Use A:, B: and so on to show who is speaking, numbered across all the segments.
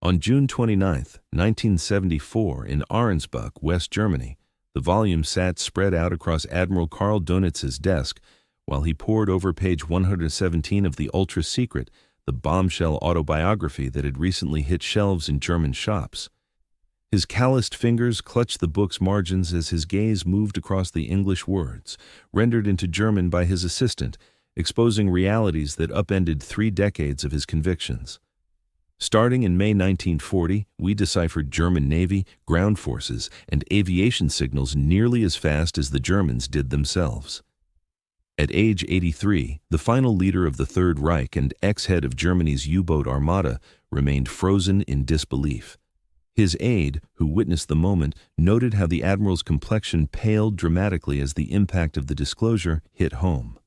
A: On June 29, 1974, in Ahrensbach, West Germany, the volume sat spread out across Admiral Karl Donitz's desk while he pored over page 117 of the ultra-secret, the bombshell autobiography that had recently hit shelves in German shops. His calloused fingers clutched the book's margins as his gaze moved across the English words, rendered into German by his assistant, exposing realities that upended 3 decades of his convictions. Starting in May 1940, we deciphered German Navy, ground forces, and aviation signals nearly as fast as the Germans did themselves. At age 83, the final leader of the Third Reich and ex-head of Germany's U-boat armada remained frozen in disbelief. His aide, who witnessed the moment, noted how the admiral's complexion paled dramatically as the impact of the disclosure hit home.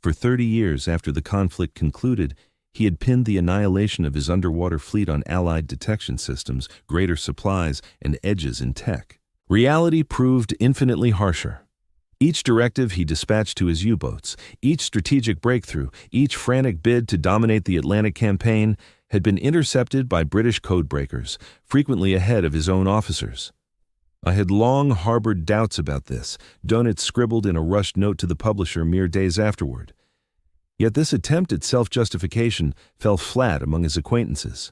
A: For 30 years after the conflict concluded, he had pinned the annihilation of his underwater fleet on Allied detection systems, greater supplies, and edges in tech. Reality proved infinitely harsher. Each directive he dispatched to his U-boats, each strategic breakthrough, each frantic bid to dominate the Atlantic campaign had been intercepted by British codebreakers, frequently ahead of his own officers. "I had long harbored doubts about this," Donitz scribbled in a rushed note to the publisher mere days afterward. Yet this attempt at self-justification fell flat among his acquaintances.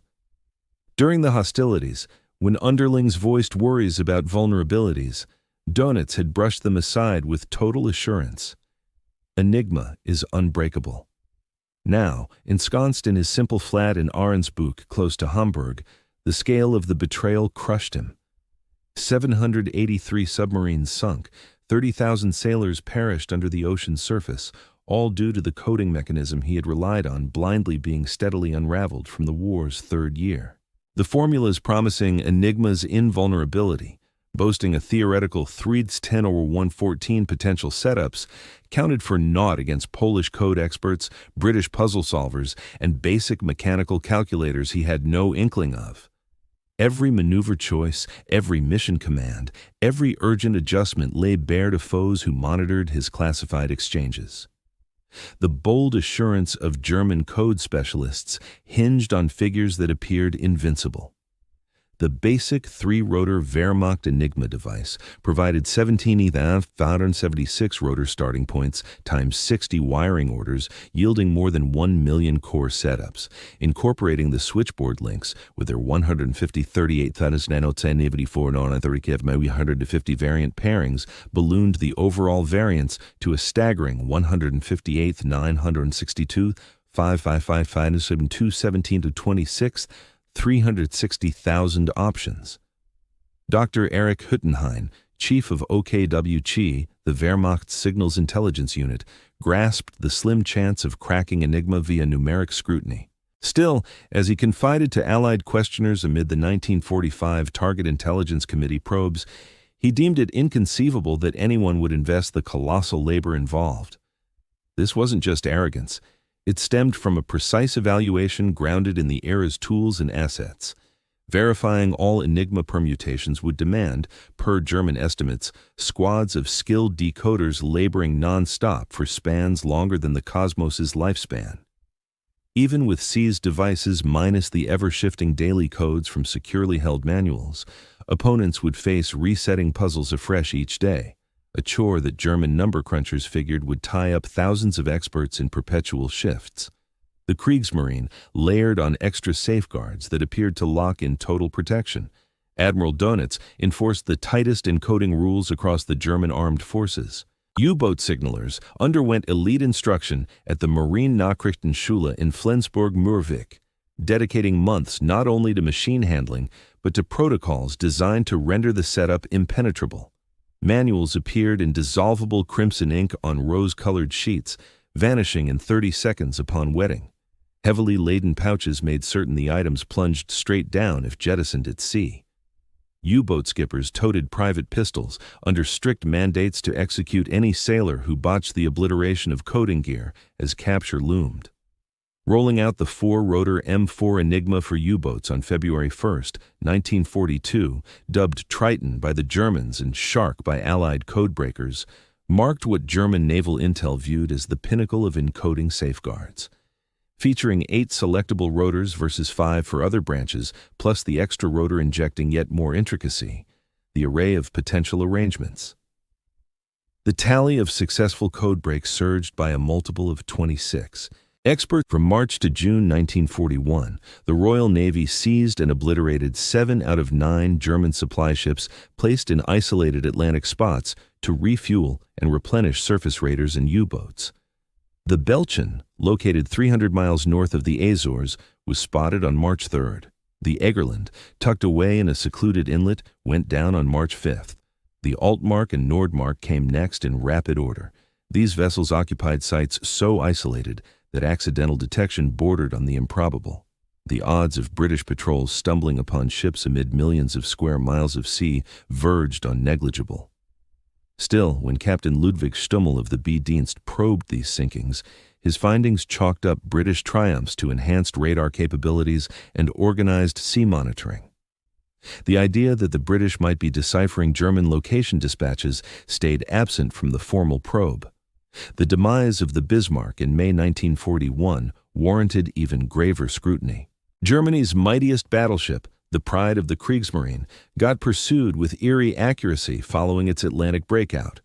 A: During the hostilities, when underlings voiced worries about vulnerabilities, Donitz had brushed them aside with total assurance. Enigma is unbreakable. Now, ensconced in his simple flat in Ahrensbach, close to Hamburg, the scale of the betrayal crushed him. 783 submarines sunk, 30,000 sailors perished under the ocean's surface, all due to the coding mechanism he had relied on blindly being steadily unraveled from the war's 3rd year. The formulas promising Enigma's invulnerability, boasting a theoretical 3-10/114 potential setups, counted for naught against Polish code experts, British puzzle solvers, and basic mechanical calculators he had no inkling of. Every maneuver choice, every mission command, every urgent adjustment lay bare to foes who monitored his classified exchanges. The bold assurance of German code specialists hinged on figures that appeared invincible. The basic 3-rotor Wehrmacht Enigma device provided 17,576 rotor starting points times 60 wiring orders, yielding more than 1 million core setups. Incorporating the switchboard links with their 150 150 variant pairings ballooned the overall variance to a staggering 158,962, 555, 217 to 26, 360,000 options. Dr. Erich Hüttenhain, chief of OKW-Chi, the Wehrmacht's Signals Intelligence Unit, grasped the slim chance of cracking Enigma via numeric scrutiny. Still, as he confided to Allied questioners amid the 1945 Target Intelligence Committee probes, he deemed it inconceivable that anyone would invest the colossal labor involved. This wasn't just arrogance. It stemmed from a precise evaluation grounded in the era's tools and assets. Verifying all Enigma permutations would demand, per German estimates, squads of skilled decoders laboring non-stop for spans longer than the cosmos's lifespan. Even with seized devices minus the ever-shifting daily codes from securely held manuals, opponents would face resetting puzzles afresh each day, a chore that German number crunchers figured would tie up thousands of experts in perpetual shifts. The Kriegsmarine layered on extra safeguards that appeared to lock in total protection. Admiral Donitz enforced the tightest encoding rules across the German armed forces. U-boat signalers underwent elite instruction at the Marine Nachrichtenschule in Flensburg-Mürwik, dedicating months not only to machine handling, but to protocols designed to render the setup impenetrable. Manuals appeared in dissolvable crimson ink on rose-colored sheets, vanishing in 30 seconds upon wetting. Heavily laden pouches made certain the items plunged straight down if jettisoned at sea. U-boat skippers toted private pistols under strict mandates to execute any sailor who botched the obliteration of coding gear as capture loomed. Rolling out the 4-rotor M4 Enigma for U-boats on February 1, 1942, dubbed Triton by the Germans and Shark by Allied codebreakers, marked what German naval intel viewed as the pinnacle of encoding safeguards. featuring 8 selectable rotors versus 5 for other branches, plus the extra rotor injecting yet more intricacy, the array of potential arrangements. The tally of successful code breaks surged by a multiple of 26. Experts from March to June 1941, the Royal Navy seized and obliterated 7 out of 9 German supply ships placed in isolated Atlantic spots to refuel and replenish surface raiders and U-boats. The Belchen, located 300 miles north of the Azores, was spotted on March 3rd. The Egerland, tucked away in a secluded inlet, went down on March 5th. The Altmark and Nordmark came next in rapid order. These vessels occupied sites so isolated that accidental detection bordered on the improbable. The odds of British patrols stumbling upon ships amid millions of square miles of sea verged on negligible. Still, when Captain Ludwig Stummel of the B-Dienst probed these sinkings, his findings chalked up British triumphs to enhanced radar capabilities and organized sea monitoring. The idea that the British might be deciphering German location dispatches stayed absent from the formal probe. The demise of the Bismarck in May 1941 warranted even graver scrutiny. Germany's mightiest battleship, the pride of the Kriegsmarine, got pursued with eerie accuracy following its Atlantic breakout.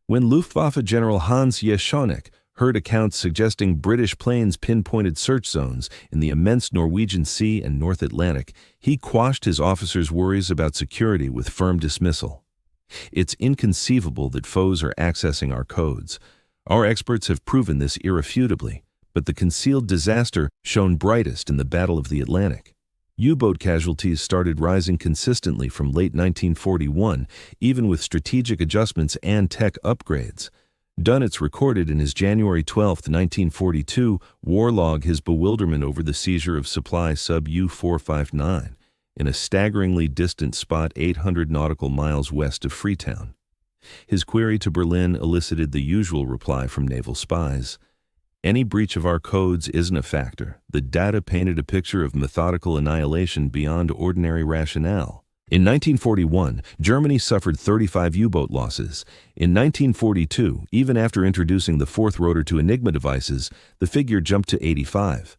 A: When Luftwaffe General Hans Jeschonnek heard accounts suggesting British planes pinpointed search zones in the immense Norwegian Sea and North Atlantic, he quashed his officers' worries about security with firm dismissal. It's inconceivable that foes are accessing our codes. Our experts have proven this irrefutably, but the concealed disaster shone brightest in the Battle of the Atlantic. U-boat casualties started rising consistently from late 1941, even with strategic adjustments and tech upgrades. Dönitz recorded in his January 12, 1942, war log his bewilderment over the seizure of supply sub U-459 in a staggeringly distant spot 800 nautical miles west of Freetown. His query to Berlin elicited the usual reply from naval spies. Any breach of our codes isn't a factor. The data painted a picture of methodical annihilation beyond ordinary rationale. In 1941, Germany suffered 35 U-boat losses. In 1942, even after introducing the fourth rotor to Enigma devices, the figure jumped to 85.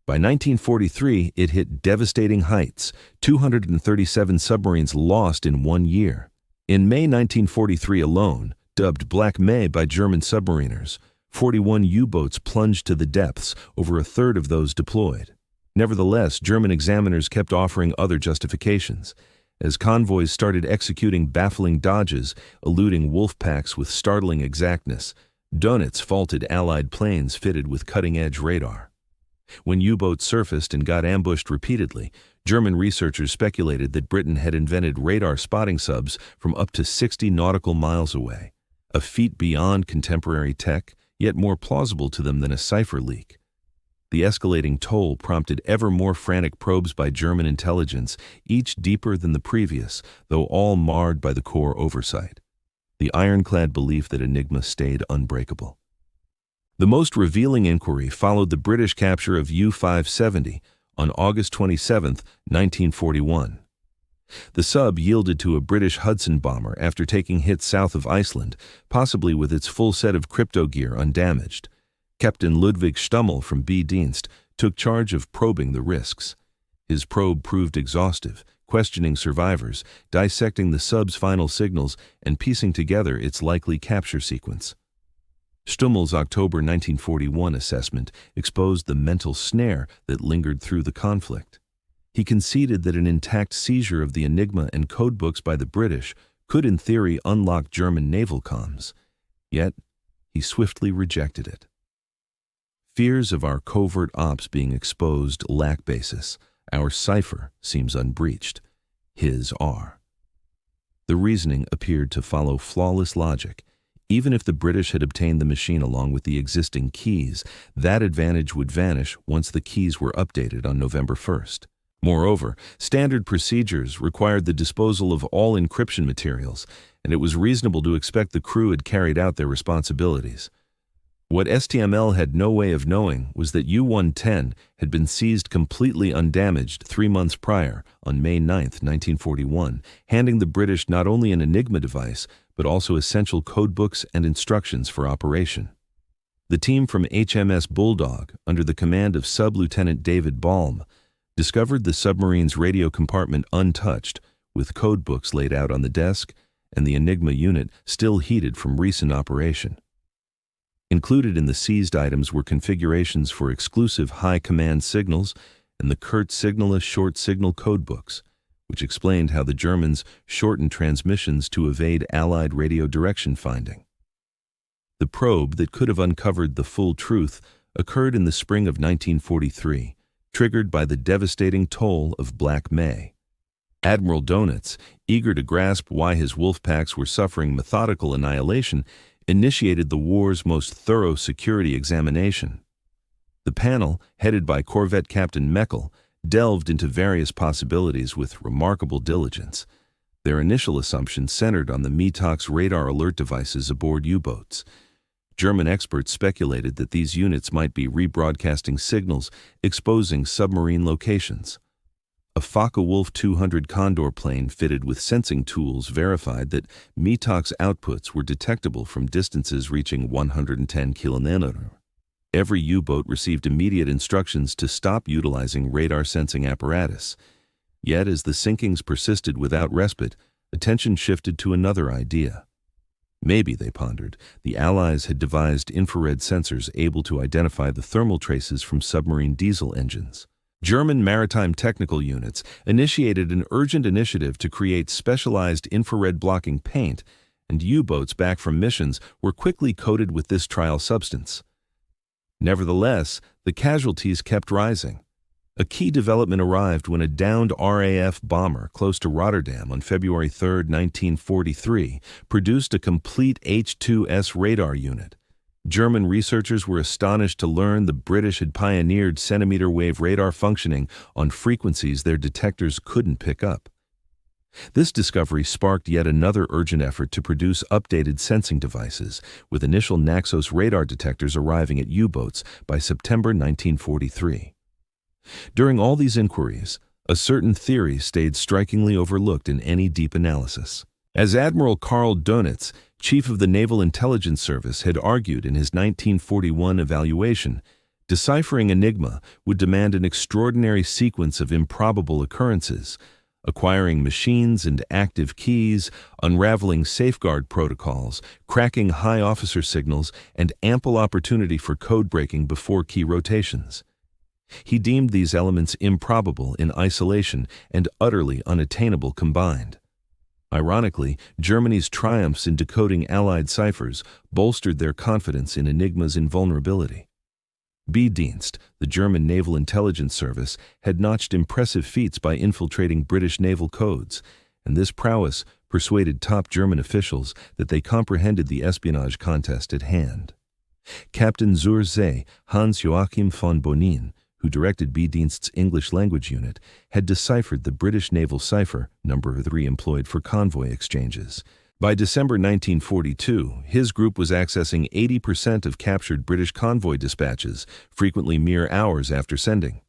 A: By 1943, it hit devastating heights, 237 submarines lost in 1 year. In May 1943 alone, dubbed Black May by German submariners, 41 U-boats plunged to the depths, over a third of those deployed. Nevertheless, German examiners kept offering other justifications. As convoys started executing baffling dodges, eluding wolf packs with startling exactness, Dönitz faulted Allied planes fitted with cutting-edge radar. When U-boats surfaced and got ambushed repeatedly, German researchers speculated that Britain had invented radar spotting subs from up to 60 nautical miles away, a feat beyond contemporary tech, yet more plausible to them than a cipher leak. The escalating toll prompted ever more frantic probes by German intelligence, each deeper than the previous, though all marred by the core oversight. The ironclad belief that Enigma stayed unbreakable. The most revealing inquiry followed the British capture of U-570 on August 27, 1941. The sub yielded to a British Hudson bomber after taking hits south of Iceland, possibly with its full set of crypto gear undamaged. Captain Ludwig Stummel from B-Dienst took charge of probing the risks. His probe proved exhaustive, questioning survivors, dissecting the sub's final signals, and piecing together its likely capture sequence. Stummel's October 1941 assessment exposed the mental snare that lingered through the conflict. He conceded that an intact seizure of the Enigma and codebooks by the British could in theory unlock German naval comms. Yet, he swiftly rejected it. Fears of our covert ops being exposed lack basis. Our cipher seems unbreached. His are. The reasoning appeared to follow flawless logic. Even if the British had obtained the machine along with the existing keys, that advantage would vanish once the keys were updated on November 1st. Moreover, standard procedures required the disposal of all encryption materials, and it was reasonable to expect the crew had carried out their responsibilities. What STML had no way of knowing was that U-110 had been seized completely undamaged 3 months prior, on May 9, 1941, handing the British not only an Enigma device, but also essential codebooks and instructions for operation. The team from HMS Bulldog, under the command of Sub-Lieutenant David Balm, discovered the submarine's radio compartment untouched, with code books laid out on the desk and the Enigma unit still heated from recent operation. Included in the seized items were configurations for exclusive high-command signals and the Kurt Signaler short signal codebooks, which explained how the Germans shortened transmissions to evade Allied radio direction finding. The probe that could have uncovered the full truth occurred in the spring of 1943, triggered by the devastating toll of Black May. Admiral Donitz, eager to grasp why his wolf packs were suffering methodical annihilation, initiated the war's most thorough security examination. The panel, headed by Corvette Captain Meckel, delved into various possibilities with remarkable diligence. Their initial assumptions centered on the METOX radar alert devices aboard U-boats. German experts speculated that these units might be rebroadcasting signals exposing submarine locations. A Focke-Wulf 200 Condor plane fitted with sensing tools verified that METOX outputs were detectable from distances reaching 110 km. Every U-boat received immediate instructions to stop utilizing radar sensing apparatus. Yet, as the sinkings persisted without respite, attention shifted to another idea. Maybe, they pondered, the Allies had devised infrared sensors able to identify the thermal traces from submarine diesel engines. German maritime technical units initiated an urgent initiative to create specialized infrared blocking paint, and U-boats back from missions were quickly coated with this trial substance. Nevertheless, the casualties kept rising. A key development arrived when a downed RAF bomber close to Rotterdam on February 3, 1943, produced a complete H-2S radar unit. German researchers were astonished to learn the British had pioneered centimeter-wave radar functioning on frequencies their detectors couldn't pick up. This discovery sparked yet another urgent effort to produce updated sensing devices, with initial Naxos radar detectors arriving at U-boats by September 1943. During all these inquiries, a certain theory stayed strikingly overlooked in any deep analysis. As Admiral Karl Donitz, chief of the Naval Intelligence Service, had argued in his 1941 evaluation, deciphering Enigma would demand an extraordinary sequence of improbable occurrences, acquiring machines and active keys, unraveling safeguard protocols, cracking high officer signals, and ample opportunity for code breaking before key rotations. He deemed these elements improbable in isolation and utterly unattainable combined. Ironically, Germany's triumphs in decoding Allied ciphers bolstered their confidence in Enigma's invulnerability. B-Dienst, the German Naval Intelligence Service, had notched impressive feats by infiltrating British naval codes, and this prowess persuaded top German officials that they comprehended the espionage contest at hand. Captain zur See Hans-Joachim von Bonin, who directed B-Dienst's English language unit, had deciphered the British naval cipher, number 3 employed for convoy exchanges. By December 1942, his group was accessing 80% of captured British convoy dispatches, frequently mere hours after sending.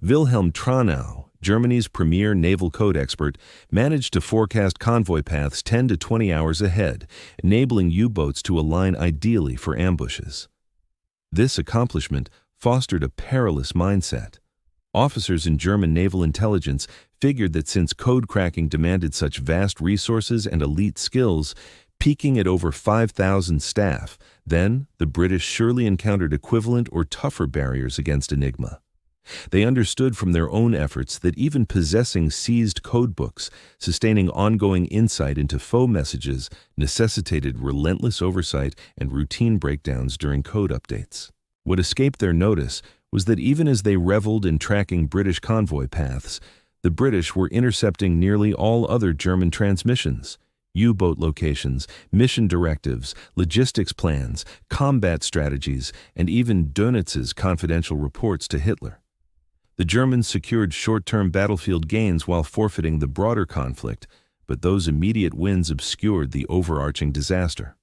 A: Wilhelm Tranau, Germany's premier naval code expert, managed to forecast convoy paths 10 to 20 hours ahead, enabling U-boats to align ideally for ambushes. This accomplishment fostered a perilous mindset. Officers in German naval intelligence figured that since code cracking demanded such vast resources and elite skills, peaking at over 5,000 staff, then the British surely encountered equivalent or tougher barriers against Enigma. They understood from their own efforts that even possessing seized codebooks, sustaining ongoing insight into faux messages, necessitated relentless oversight and routine breakdowns during code updates. What escaped their notice was that even as they reveled in tracking British convoy paths, the British were intercepting nearly all other German transmissions, U-boat locations, mission directives, logistics plans, combat strategies, and even Dönitz's confidential reports to Hitler. The Germans secured short-term battlefield gains while forfeiting the broader conflict, but those immediate wins obscured the overarching disaster.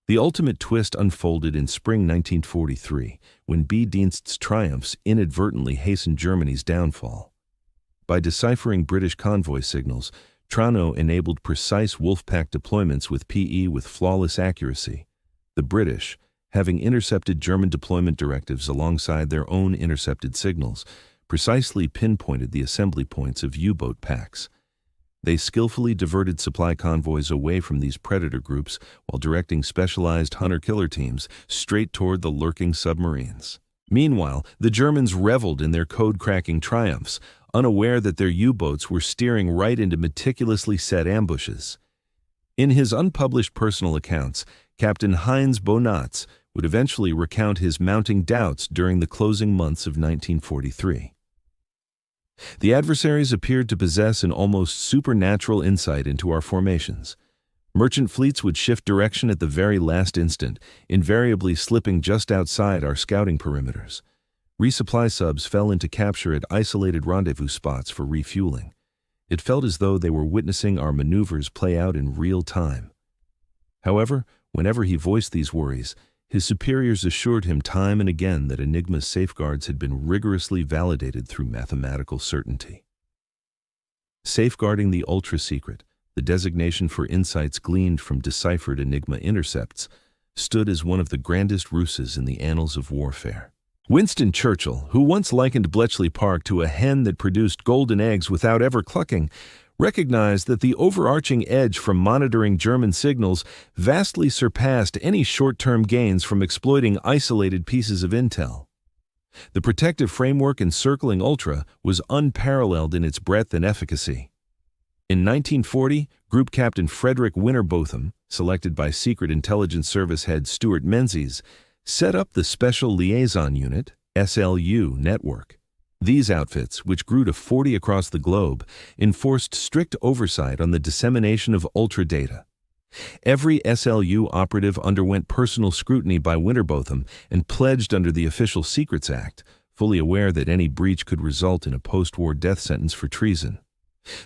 A: The ultimate twist unfolded in spring 1943, when B-Dienst's triumphs inadvertently hastened Germany's downfall. By deciphering British convoy signals, Tranau enabled precise Wolfpack deployments with PE with flawless accuracy. The British, having intercepted German deployment directives alongside their own intercepted signals, precisely pinpointed the assembly points of U-boat packs. They skillfully diverted supply convoys away from these predator groups while directing specialized hunter-killer teams straight toward the lurking submarines. Meanwhile, the Germans reveled in their code-cracking triumphs, unaware that their U-boats were steering right into meticulously set ambushes. In his unpublished personal accounts, Captain Heinz Bonatz would eventually recount his mounting doubts during the closing months of 1943. The adversaries appeared to possess an almost supernatural insight into our formations. Merchant fleets would shift direction at the very last instant, invariably slipping just outside our scouting perimeters. Resupply subs fell into capture at isolated rendezvous spots for refueling. It felt as though they were witnessing our maneuvers play out in real time. However, whenever he voiced these worries, his superiors assured him time and again that Enigma's safeguards had been rigorously validated through mathematical certainty. Safeguarding the ultra-secret, the designation for insights gleaned from deciphered Enigma intercepts, stood as one of the grandest ruses in the annals of warfare. Winston Churchill, who once likened Bletchley Park to a hen that produced golden eggs without ever clucking, recognized that the overarching edge from monitoring German signals vastly surpassed any short-term gains from exploiting isolated pieces of intel. The protective framework encircling Ultra was unparalleled in its breadth and efficacy. In 1940, Group Captain Frederick Winterbotham, selected by Secret Intelligence Service head Stuart Menzies, set up the Special Liaison Unit, SLU, network. These outfits, which grew to 40 across the globe, enforced strict oversight on the dissemination of Ultra data. Every SLU operative underwent personal scrutiny by Winterbotham and pledged under the Official Secrets Act, fully aware that any breach could result in a post-war death sentence for treason.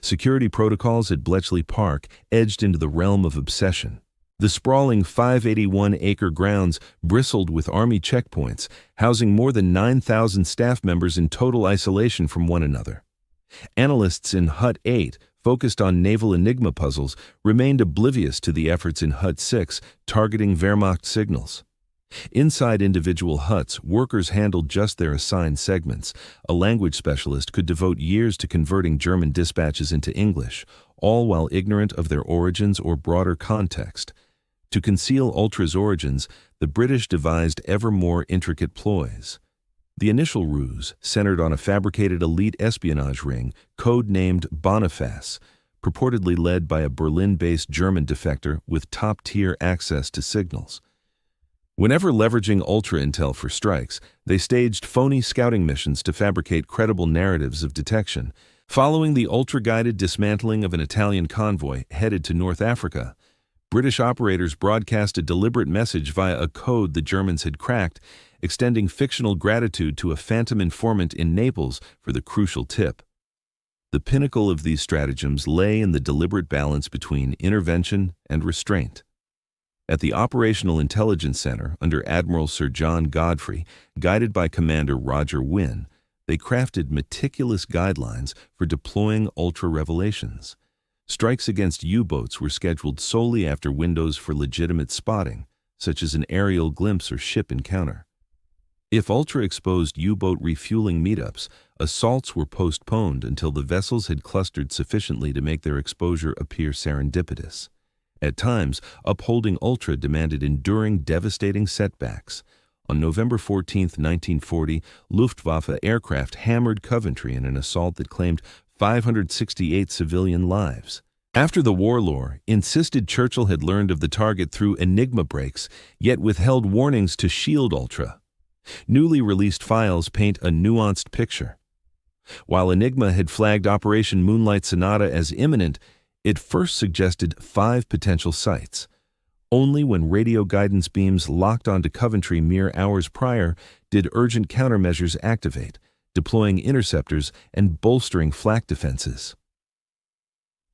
A: Security protocols at Bletchley Park edged into the realm of obsession. The sprawling 581-acre grounds bristled with Army checkpoints, housing more than 9,000 staff members in total isolation from one another. Analysts in Hut 8, focused on naval Enigma puzzles, remained oblivious to the efforts in Hut 6, targeting Wehrmacht signals. Inside individual huts, workers handled just their assigned segments. A language specialist could devote years to converting German dispatches into English, all while ignorant of their origins or broader context. To conceal Ultra's origins, the British devised ever more intricate ploys. The initial ruse centered on a fabricated elite espionage ring, code-named Boniface, purportedly led by a Berlin-based German defector with top-tier access to signals. Whenever leveraging Ultra intel for strikes, they staged phony scouting missions to fabricate credible narratives of detection. Following the Ultra-guided dismantling of an Italian convoy headed to North Africa, British operators broadcast a deliberate message via a code the Germans had cracked, extending fictional gratitude to a phantom informant in Naples for the crucial tip. The pinnacle of these stratagems lay in the deliberate balance between intervention and restraint. At the Operational Intelligence Center, under Admiral Sir John Godfrey, guided by Commander Roger Wynne, they crafted meticulous guidelines for deploying Ultra revelations. Strikes against U-boats were scheduled solely after windows for legitimate spotting, such as an aerial glimpse or ship encounter. If Ultra-exposed U-boat refueling meetups, assaults were postponed until the vessels had clustered sufficiently to make their exposure appear serendipitous. At times, upholding Ultra demanded enduring, devastating setbacks. On November 14, 1940, Luftwaffe aircraft hammered Coventry in an assault that claimed 568 civilian lives. After the war lore insisted Churchill had learned of the target through Enigma breaks, yet withheld warnings to shield Ultra. Newly released files paint a nuanced picture. While Enigma had flagged Operation Moonlight Sonata as imminent, it first suggested 5 potential sites. Only when radio guidance beams locked onto Coventry mere hours prior did urgent countermeasures activate, deploying interceptors and bolstering flak defenses.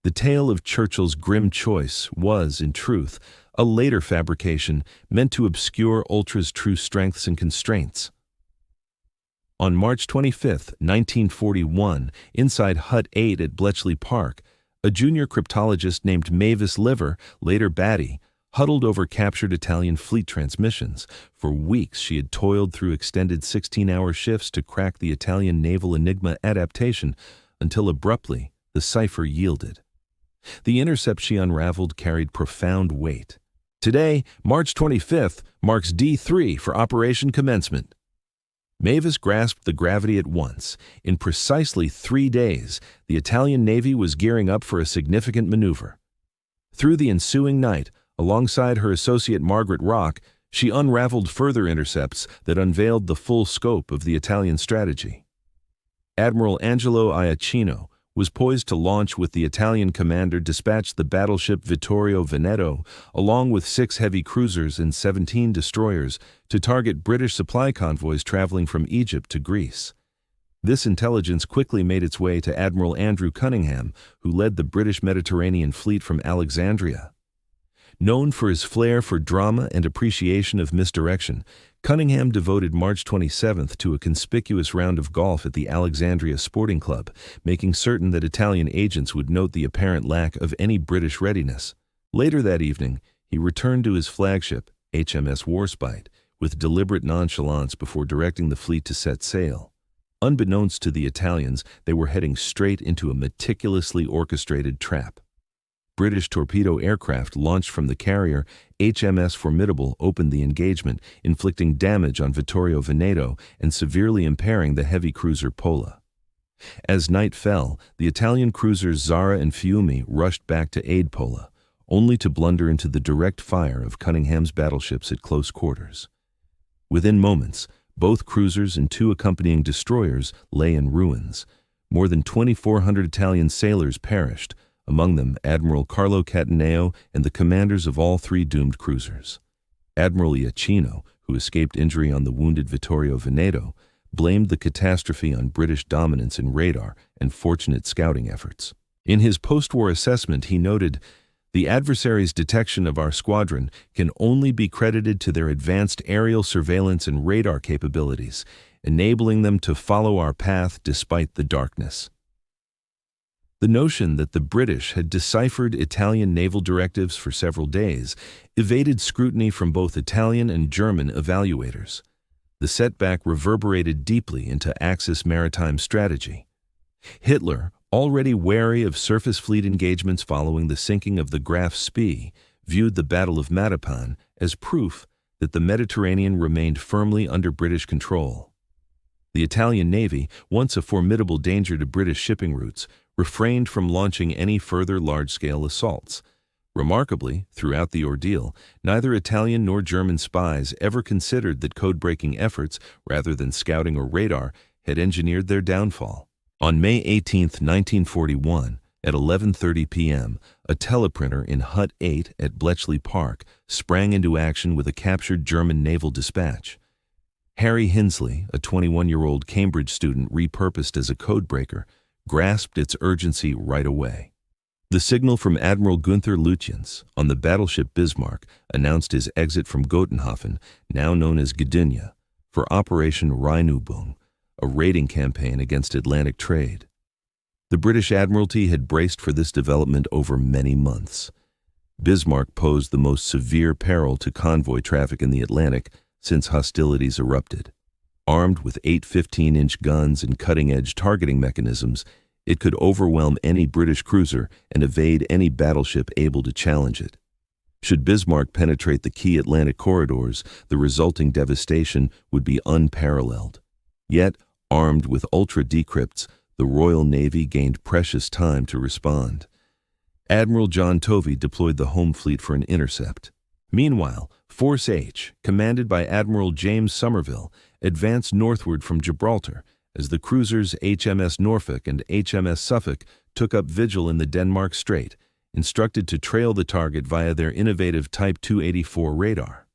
A: The tale of Churchill's grim choice was, in truth, a later fabrication meant to obscure Ultra's true strengths and constraints. On March 25, 1941, inside Hut 8 at Bletchley Park, a junior cryptologist named Mavis Liver, later Batty, huddled over captured Italian fleet transmissions. For weeks she had toiled through extended 16-hour shifts to crack the Italian naval Enigma adaptation until abruptly the cipher yielded. The intercept she unraveled carried profound weight. Today, March 25th, marks D3 for Operation Commencement. Mavis grasped the gravity at once. In precisely 3 days, the Italian Navy was gearing up for a significant maneuver. Through the ensuing night, alongside her associate Margaret Rock, she unraveled further intercepts that unveiled the full scope of the Italian strategy. Admiral Angelo Iacchino was poised to launch with the Italian commander dispatched the battleship Vittorio Veneto, along with 6 heavy cruisers and 17 destroyers, to target British supply convoys traveling from Egypt to Greece. This intelligence quickly made its way to Admiral Andrew Cunningham, who led the British Mediterranean Fleet from Alexandria. Known for his flair for drama and appreciation of misdirection, Cunningham devoted March 27th to a conspicuous round of golf at the Alexandria Sporting Club, making certain that Italian agents would note the apparent lack of any British readiness. Later that evening, he returned to his flagship, HMS Warspite, with deliberate nonchalance before directing the fleet to set sail. Unbeknownst to the Italians, they were heading straight into a meticulously orchestrated trap. British torpedo aircraft launched from the carrier HMS Formidable opened the engagement, inflicting damage on Vittorio Veneto and severely impairing the heavy cruiser Pola. As night fell, the Italian cruisers Zara and Fiume rushed back to aid Pola, only to blunder into the direct fire of Cunningham's battleships at close quarters. Within moments, both cruisers and 2 accompanying destroyers lay in ruins. More than 2,400 Italian sailors perished, among them Admiral Carlo Cataneo and the commanders of all 3 doomed cruisers. Admiral Iacchino, who escaped injury on the wounded Vittorio Veneto, blamed the catastrophe on British dominance in radar and fortunate scouting efforts. In his post-war assessment, he noted, "The adversary's detection of our squadron can only be credited to their advanced aerial surveillance and radar capabilities, enabling them to follow our path despite the darkness." The notion that the British had deciphered Italian naval directives for several days evaded scrutiny from both Italian and German evaluators. The setback reverberated deeply into Axis maritime strategy. Hitler, already wary of surface fleet engagements following the sinking of the Graf Spee, viewed the Battle of Matapan as proof that the Mediterranean remained firmly under British control. The Italian Navy, once a formidable danger to British shipping routes, refrained from launching any further large-scale assaults. Remarkably, throughout the ordeal, neither Italian nor German spies ever considered that code-breaking efforts, rather than scouting or radar, had engineered their downfall. On May 18, 1941, at 11:30 p.m., a teleprinter in Hut 8 at Bletchley Park sprang into action with a captured German naval dispatch. Harry Hinsley, a 21-year-old Cambridge student repurposed as a codebreaker, grasped its urgency right away. The signal from Admiral Gunther Lütjens on the battleship Bismarck announced his exit from Gotenhofen, now known as Gdynia, for Operation Rheinübung, a raiding campaign against Atlantic trade. The British Admiralty had braced for this development over many months. Bismarck posed the most severe peril to convoy traffic in the Atlantic since hostilities erupted. Armed with 8 15-inch guns and cutting-edge targeting mechanisms, it could overwhelm any British cruiser and evade any battleship able to challenge it. Should Bismarck penetrate the key Atlantic corridors, the resulting devastation would be unparalleled. Yet, armed with ultra-decrypts, the Royal Navy gained precious time to respond. Admiral John Tovey deployed the home fleet for an intercept. Meanwhile, Force H, commanded by Admiral James Somerville, advanced northward from Gibraltar as the cruisers HMS Norfolk and HMS Suffolk took up vigil in the Denmark Strait, instructed to trail the target via their innovative Type 284 radar.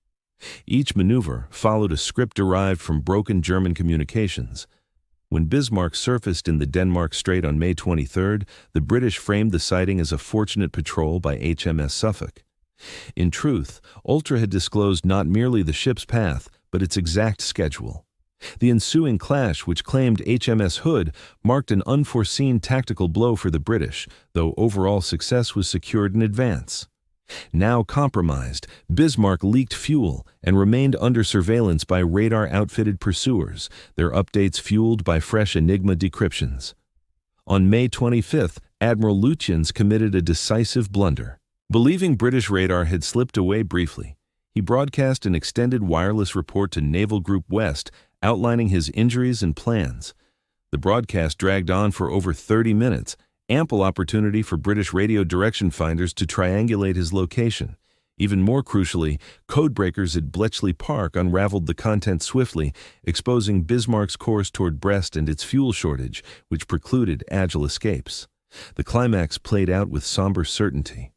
A: Each maneuver followed a script derived from broken German communications. When Bismarck surfaced in the Denmark Strait on May 23, the British framed the sighting as a fortunate patrol by HMS Suffolk. In truth, Ultra had disclosed not merely the ship's path, but its exact schedule. The ensuing clash, which claimed HMS Hood, marked an unforeseen tactical blow for the British, though overall success was secured in advance. Now compromised, Bismarck leaked fuel and remained under surveillance by radar-outfitted pursuers, their updates fueled by fresh Enigma decryptions. On May 25th, Admiral Lutyens committed a decisive blunder. Believing British radar had slipped away briefly, he broadcast an extended wireless report to Naval Group West outlining his injuries and plans. The broadcast dragged on for over 30 minutes, ample opportunity for British radio direction finders to triangulate his location. Even more crucially, Codebreakers at Bletchley Park unraveled the content swiftly, exposing Bismarck's course toward Brest and its fuel shortage, which precluded agile escapes. The climax played out with somber certainty.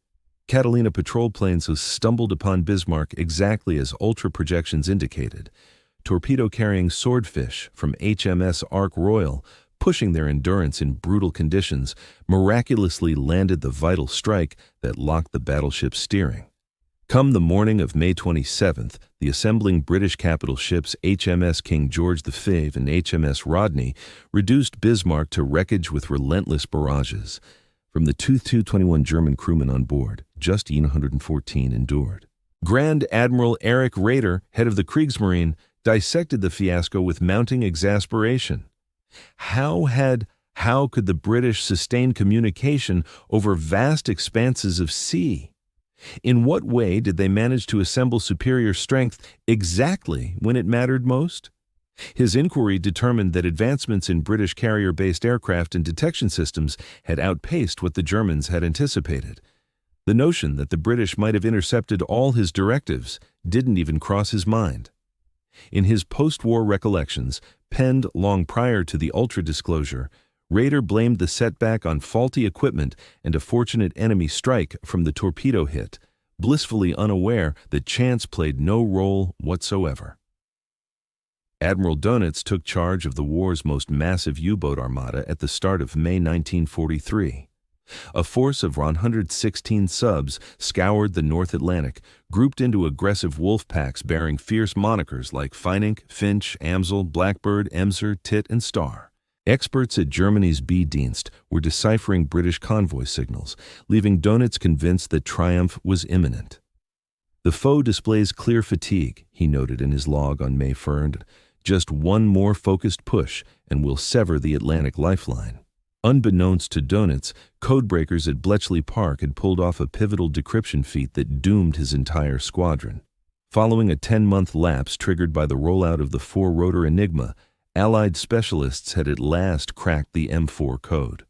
A: Catalina patrol planes stumbled upon Bismarck exactly as ultra projections indicated. Torpedo-carrying swordfish from HMS Ark Royal, pushing their endurance in brutal conditions, miraculously landed the vital strike that locked the battleship's steering. Come the morning of May 27th, the assembling British capital ships HMS King George V and HMS Rodney reduced Bismarck to wreckage with relentless barrages. From the 221 German crewmen on board, just 114 endured. Grand Admiral Erich Raeder, head of the Kriegsmarine, dissected the fiasco with mounting exasperation. How could the British sustain communication over vast expanses of sea? In what way did they manage to assemble superior strength exactly when it mattered most? His inquiry determined that advancements in British carrier-based aircraft and detection systems had outpaced what the Germans had anticipated. The notion that the British might have intercepted all his directives didn't even cross his mind. In his post-war recollections, penned long prior to the Ultra disclosure, Raeder blamed the setback on faulty equipment and a fortunate enemy strike from the torpedo hit, blissfully unaware that chance played no role whatsoever. Admiral Dönitz took charge of the war's most massive U-boat armada at the start of May 1943. A force of 116 subs scoured the North Atlantic, grouped into aggressive wolf packs bearing fierce monikers like Feininck, Finch, Amsel, Blackbird, Emser, Tit, and Star. Experts at Germany's B-Dienst were deciphering British convoy signals, leaving Dönitz convinced that triumph was imminent. "The foe displays clear fatigue," he noted in his log on May 1st. "Just one more focused push, and we'll sever the Atlantic lifeline." Unbeknownst to Dönitz, Codebreakers at Bletchley Park had pulled off a pivotal decryption feat that doomed his entire squadron. Following a 10-month lapse triggered by the rollout of the four-rotor Enigma, Allied specialists had at last cracked the M4 code.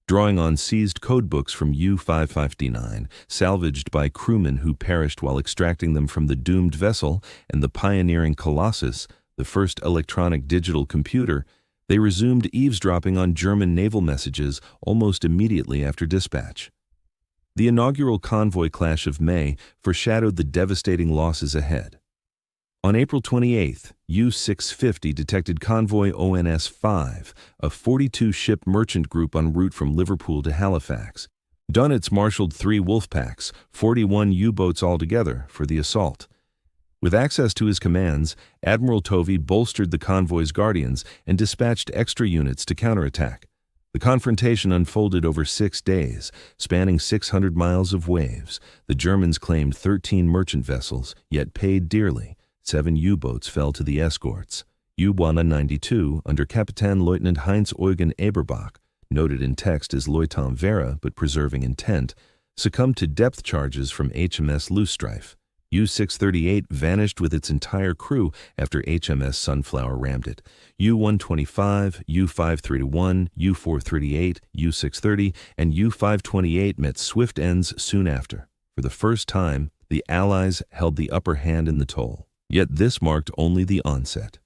A: Drawing on seized codebooks from U-559, salvaged by crewmen who perished while extracting them from the doomed vessel, and the pioneering Colossus, the first electronic digital computer, they resumed eavesdropping on German naval messages almost immediately after dispatch. The inaugural convoy clash of May foreshadowed the devastating losses ahead. On April 28th, U-650 detected convoy ONS-5, a 42-ship merchant group en route from Liverpool to Halifax. Dönitz marshaled 3 wolf packs, 41 U-boats altogether, for the assault. With access to his commands, Admiral Tovey bolstered the convoy's guardians and dispatched extra units to counterattack. The confrontation unfolded over 6 days, spanning 600 miles of waves. The Germans claimed 13 merchant vessels, yet paid dearly. 7 U-boats fell to the escorts. U-192, under Captain Lieutenant Heinz-Eugen Eberbach, noted in text as Lieutenant Vera but preserving intent, succumbed to depth charges from HMS Loosestrife. U-638 vanished with its entire crew after HMS Sunflower rammed it. U-125, U-531, U-438, U-630, and U-528 met swift ends soon after. For the first time, the Allies held the upper hand in the toll. Yet this marked only the onset.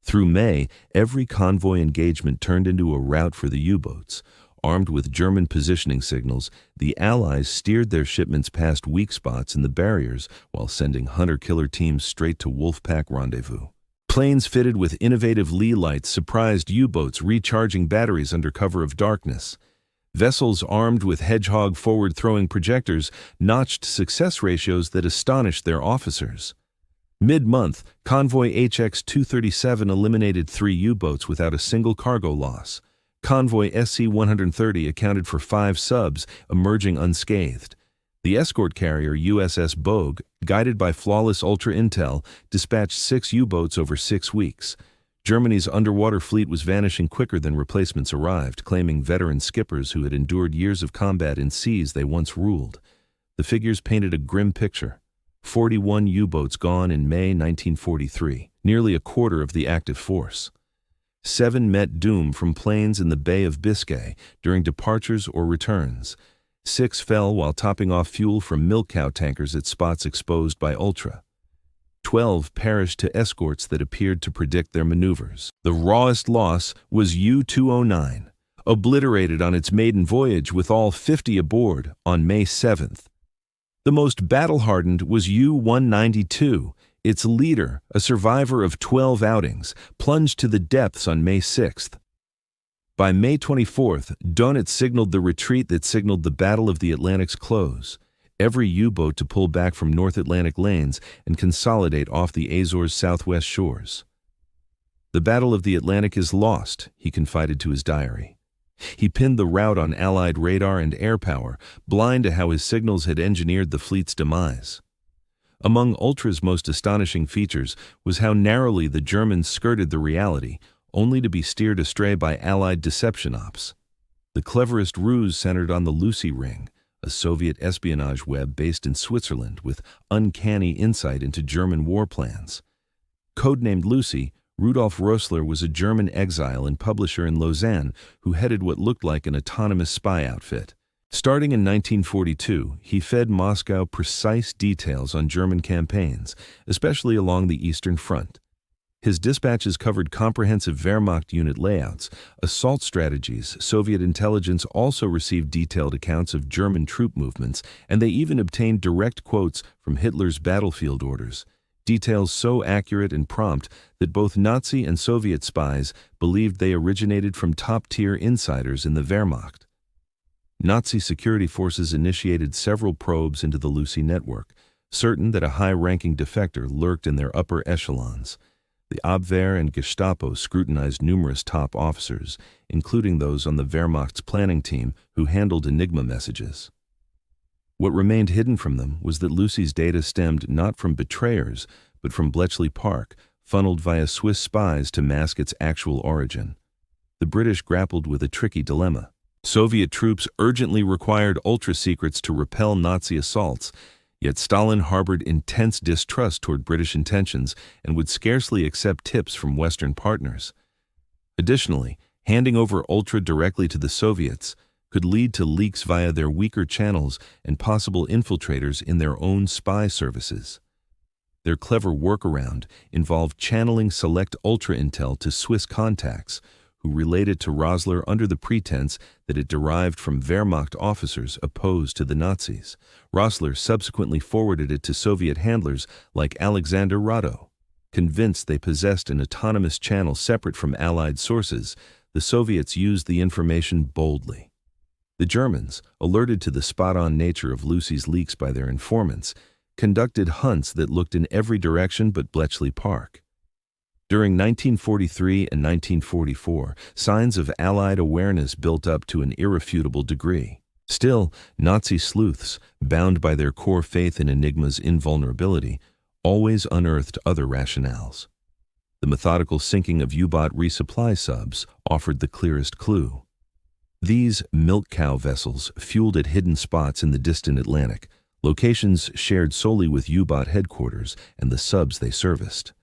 A: Through May, every convoy engagement turned into a rout for the U-boats. Armed with German positioning signals, the Allies steered their shipments past weak spots in the barriers while sending hunter-killer teams straight to Wolfpack rendezvous. Planes fitted with innovative lee lights surprised U-boats recharging batteries under cover of darkness. Vessels armed with Hedgehog forward-throwing projectors notched success ratios that astonished their officers. Mid-month, convoy HX-237 eliminated 3 U-boats without a single cargo loss. Convoy SC-130 accounted for 5 subs, emerging unscathed. The The escort carrier USS Bogue, guided by flawless Ultra Intel, dispatched 6 U-boats over 6 weeks. Germany's underwater fleet was vanishing quicker than replacements arrived, claiming veteran skippers who had endured years of combat in seas they once ruled. The figures painted a grim picture. 41 U-boats gone in May 1943, nearly a quarter of the active force. 7 met doom from planes in the Bay of Biscay during departures or returns. 6 fell while topping off fuel from milk cow tankers at spots exposed by Ultra. 12 perished to escorts that appeared to predict their maneuvers. The rawest loss was U-209, obliterated on its maiden voyage with all 50 aboard on May 7th. The most battle-hardened was U-192. Its leader, a survivor of 12 outings, plunged to the depths on May 6th. By May 24th, Donitz signaled the retreat that signaled the Battle of the Atlantic's close. Every U-boat to pull back from North Atlantic lanes and consolidate off the Azores' southwest shores. "The Battle of the Atlantic is lost," he confided to his diary. He pinned the rout on Allied radar and air power, blind to how his signals had engineered the fleet's demise. Among Ultra's most astonishing features was how narrowly the Germans skirted the reality, only to be steered astray by Allied deception ops. The cleverest ruse centered on the Lucy Ring, a Soviet espionage web based in Switzerland with uncanny insight into German war plans. Codenamed Lucy, Rudolf Rössler was a German exile and publisher in Lausanne who headed what looked like an autonomous spy outfit. Starting in 1942, he fed Moscow precise details on German campaigns, especially along the Eastern Front. His dispatches covered comprehensive Wehrmacht unit layouts, assault strategies. Soviet intelligence also received detailed accounts of German troop movements, and they even obtained direct quotes from Hitler's battlefield orders. Details so accurate and prompt that both Nazi and Soviet spies believed they originated from top-tier insiders in the Wehrmacht. Nazi security forces initiated several probes into the Lucy network, certain that a high-ranking defector lurked in their upper echelons. The Abwehr and Gestapo scrutinized numerous top officers, including those on the Wehrmacht's planning team who handled Enigma messages. What remained hidden from them was that Lucy's data stemmed not from betrayers, but from Bletchley Park, funneled via Swiss spies to mask its actual origin. The British grappled with a tricky dilemma. Soviet troops urgently required ultra-secrets to repel Nazi assaults, yet Stalin harbored intense distrust toward British intentions and would scarcely accept tips from Western partners. Additionally, handing over Ultra directly to the Soviets could lead to leaks via their weaker channels and possible infiltrators in their own spy services. Their clever workaround involved channeling select Ultra intel to Swiss contacts, who related to Rössler under the pretense that it derived from Wehrmacht officers opposed to the Nazis. Rössler subsequently forwarded it to Soviet handlers like Alexander Rado. Convinced they possessed an autonomous channel separate from Allied sources, the Soviets used the information boldly. The Germans, alerted to the spot-on nature of Lucy's leaks by their informants, conducted hunts that looked in every direction but Bletchley Park. During 1943 and 1944, signs of Allied awareness built up to an irrefutable degree. Still, Nazi sleuths, bound by their core faith in Enigma's invulnerability, always unearthed other rationales. The methodical sinking of U-boat resupply subs offered the clearest clue. These milk cow vessels fueled at hidden spots in the distant Atlantic, locations shared solely with U-boat headquarters and the subs they serviced.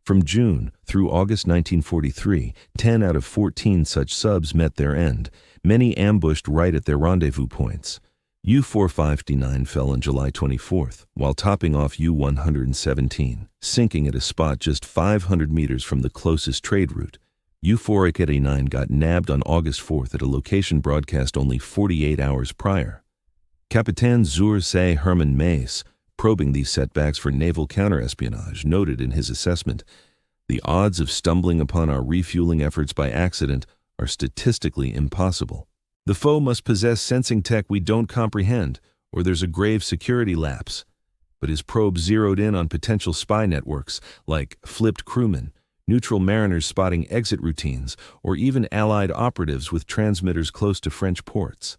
A: From June through August 1943, 10 out of 14 such subs met their end, many ambushed right at their rendezvous points. U-459 fell on July 24th, while topping off U-117, sinking at a spot just 500 meters from the closest trade route. U-489 got nabbed on August 4th at a location broadcast only 48 hours prior. Captain Zur See Hermann Mace, probing these setbacks for naval counterespionage, noted in his assessment, "The odds of stumbling upon our refueling efforts by accident are statistically impossible. The foe must possess sensing tech we don't comprehend, or there's a grave security lapse." But his probe zeroed in on potential spy networks, like flipped crewmen, neutral mariners spotting exit routines, or even Allied operatives with transmitters close to French ports.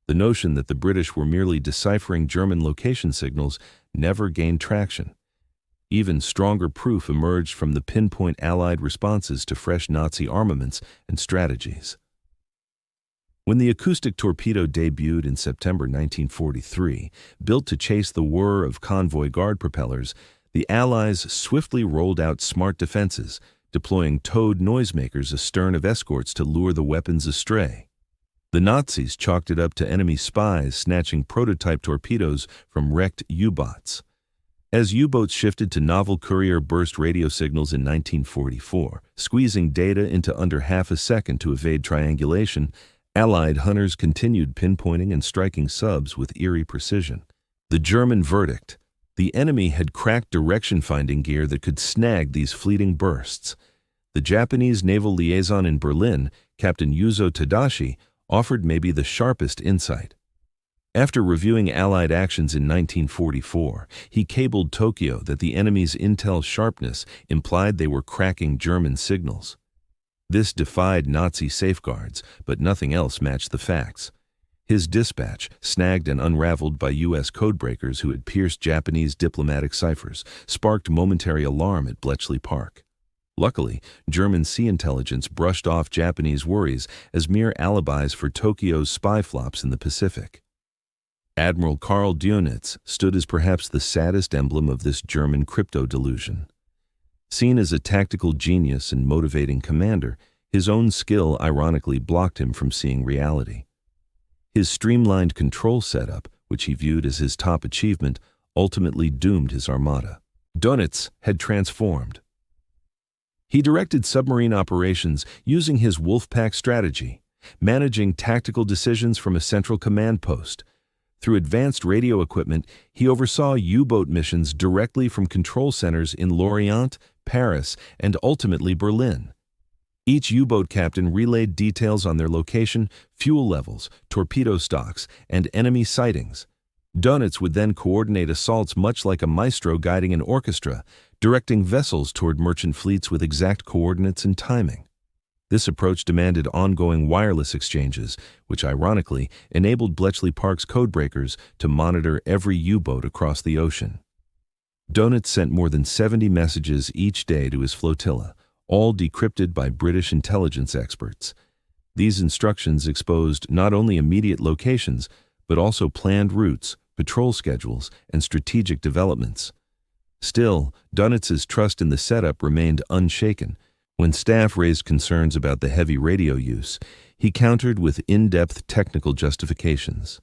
A: The notion that the British were merely deciphering German location signals never gained traction. Even stronger proof emerged from the pinpoint Allied responses to fresh Nazi armaments and strategies. When the acoustic torpedo debuted in September 1943, built to chase the whir of convoy guard propellers, the Allies swiftly rolled out smart defenses, deploying towed noisemakers astern of escorts to lure the weapons astray. The Nazis chalked it up to enemy spies snatching prototype torpedoes from wrecked U-boats. As U-boats shifted to novel courier burst radio signals in 1944, squeezing data into under half a second to evade triangulation, Allied hunters continued pinpointing and striking subs with eerie precision. The German verdict: the enemy had cracked direction-finding gear that could snag these fleeting bursts. The Japanese naval liaison in Berlin, Captain Yuzo Tadashi, offered maybe the sharpest insight. After reviewing Allied actions in 1944, he cabled Tokyo that the enemy's intel sharpness implied they were cracking German signals. This defied Nazi safeguards, but nothing else matched the facts. His dispatch, snagged and unraveled by U.S. codebreakers who had pierced Japanese diplomatic ciphers, sparked momentary alarm at Bletchley Park. Luckily, German sea intelligence brushed off Japanese worries as mere alibis for Tokyo's spy flops in the Pacific. Admiral Karl Dönitz stood as perhaps the saddest emblem of this German crypto delusion. Seen as a tactical genius and motivating commander, his own skill ironically blocked him from seeing reality. His streamlined control setup, which he viewed as his top achievement, ultimately doomed his armada. Dönitz had transformed. He directed submarine operations using his Wolfpack strategy, managing tactical decisions from a central command post. Through advanced radio equipment, he oversaw U-boat missions directly from control centers in Lorient, Paris, and ultimately Berlin. Each U-boat captain relayed details on their location, fuel levels, torpedo stocks, and enemy sightings. Dönitz would then coordinate assaults much like a maestro guiding an orchestra, directing vessels toward merchant fleets with exact coordinates and timing. This approach demanded ongoing wireless exchanges, which ironically enabled Bletchley Park's codebreakers to monitor every U-boat across the ocean. Dönitz sent more than 70 messages each day to his flotilla, all decrypted by British intelligence experts. These instructions exposed not only immediate locations, but also planned routes, patrol schedules, and strategic developments. Still, Dönitz's trust in the setup remained unshaken. When staff raised concerns about the heavy radio use, he countered with in-depth technical justifications.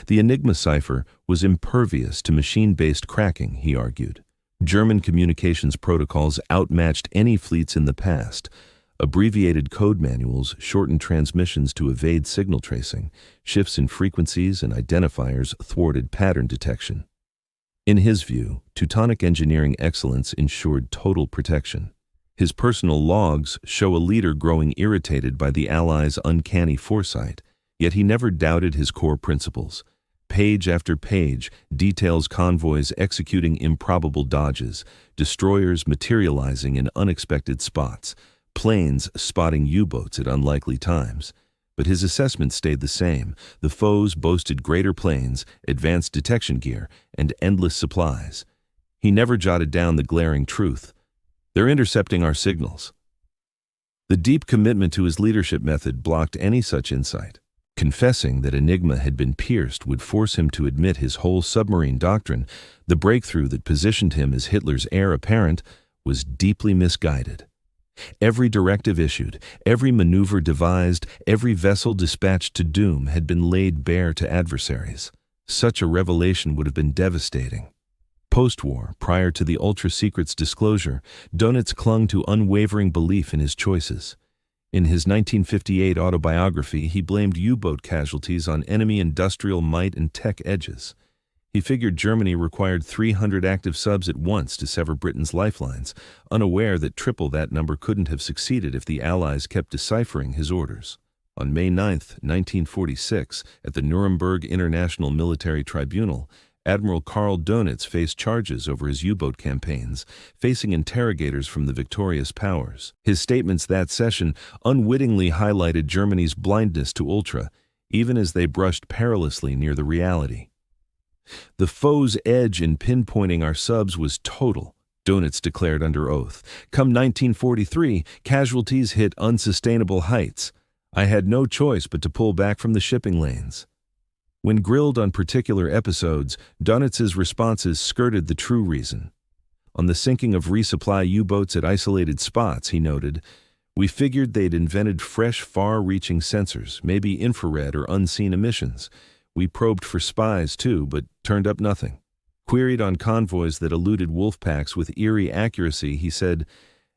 A: The Enigma cipher was impervious to machine-based cracking, he argued. German communications protocols outmatched any fleets in the past. Abbreviated code manuals shortened transmissions to evade signal tracing. Shifts in frequencies and identifiers thwarted pattern detection. In his view, Teutonic engineering excellence ensured total protection. His personal logs show a leader growing irritated by the Allies' uncanny foresight, yet he never doubted his core principles. Page after page details convoys executing improbable dodges, destroyers materializing in unexpected spots, planes spotting U-boats at unlikely times. But his assessment stayed the same. The foes boasted greater planes, advanced detection gear, and endless supplies. He never jotted down the glaring truth: they're intercepting our signals. The deep commitment to his leadership method blocked any such insight. Confessing that Enigma had been pierced would force him to admit his whole submarine doctrine, the breakthrough that positioned him as Hitler's heir apparent, was deeply misguided. Every directive issued, every maneuver devised, every vessel dispatched to doom had been laid bare to adversaries. Such a revelation would have been devastating. Post-war, prior to the ultra-secrets disclosure, Dönitz clung to unwavering belief in his choices. In his 1958 autobiography, he blamed U-boat casualties on enemy industrial might and tech edges. He figured Germany required 300 active subs at once to sever Britain's lifelines, unaware that triple that number couldn't have succeeded if the Allies kept deciphering his orders. On May 9, 1946, at the Nuremberg International Military Tribunal, Admiral Karl Dönitz faced charges over his U-boat campaigns, facing interrogators from the victorious powers. His statements that session unwittingly highlighted Germany's blindness to ultra, even as they brushed perilously near the reality. The foe's edge in pinpointing our subs was total, Donitz declared under oath. Come 1943, casualties hit unsustainable heights. I had no choice but to pull back from the shipping lanes. When grilled on particular episodes, Donitz's responses skirted the true reason. On the sinking of resupply U-boats at isolated spots, he noted, we figured they'd invented fresh, far-reaching sensors, maybe infrared or unseen emissions. We probed for spies, too, but turned up nothing. Queried on convoys that eluded wolf packs with eerie accuracy, he said,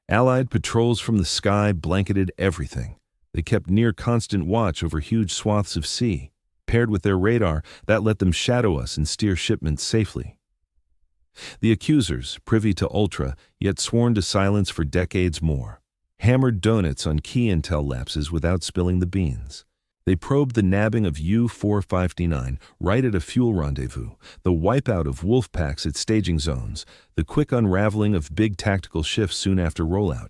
A: Allied patrols from the sky blanketed everything. They kept near constant watch over huge swaths of sea. Paired with their radar, that let them shadow us and steer shipments safely. The accusers, privy to ultra, yet sworn to silence for decades more, hammered Donitz on key intel lapses without spilling the beans. They probed the nabbing of U-459 right at a fuel rendezvous, the wipeout of wolf packs at staging zones, the quick unraveling of big tactical shifts soon after rollout.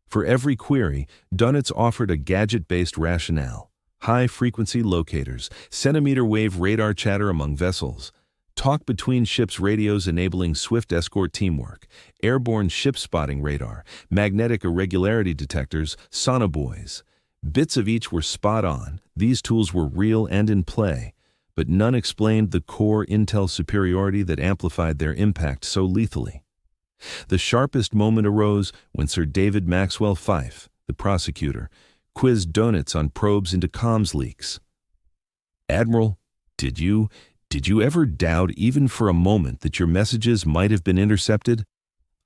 A: For every query, Donitz offered a gadget-based rationale. High-frequency locators, centimeter-wave radar chatter among vessels, talk between ships' radios enabling swift escort teamwork, airborne ship-spotting radar, magnetic irregularity detectors, sonobuoys. Bits of each were spot on, these tools were real and in play, but none explained the core intel superiority that amplified their impact so lethally. The sharpest moment arose when Sir David Maxwell Fyfe, the prosecutor, quizzed Donitz on probes into comms leaks. Admiral, did you ever doubt even for a moment that your messages might have been intercepted?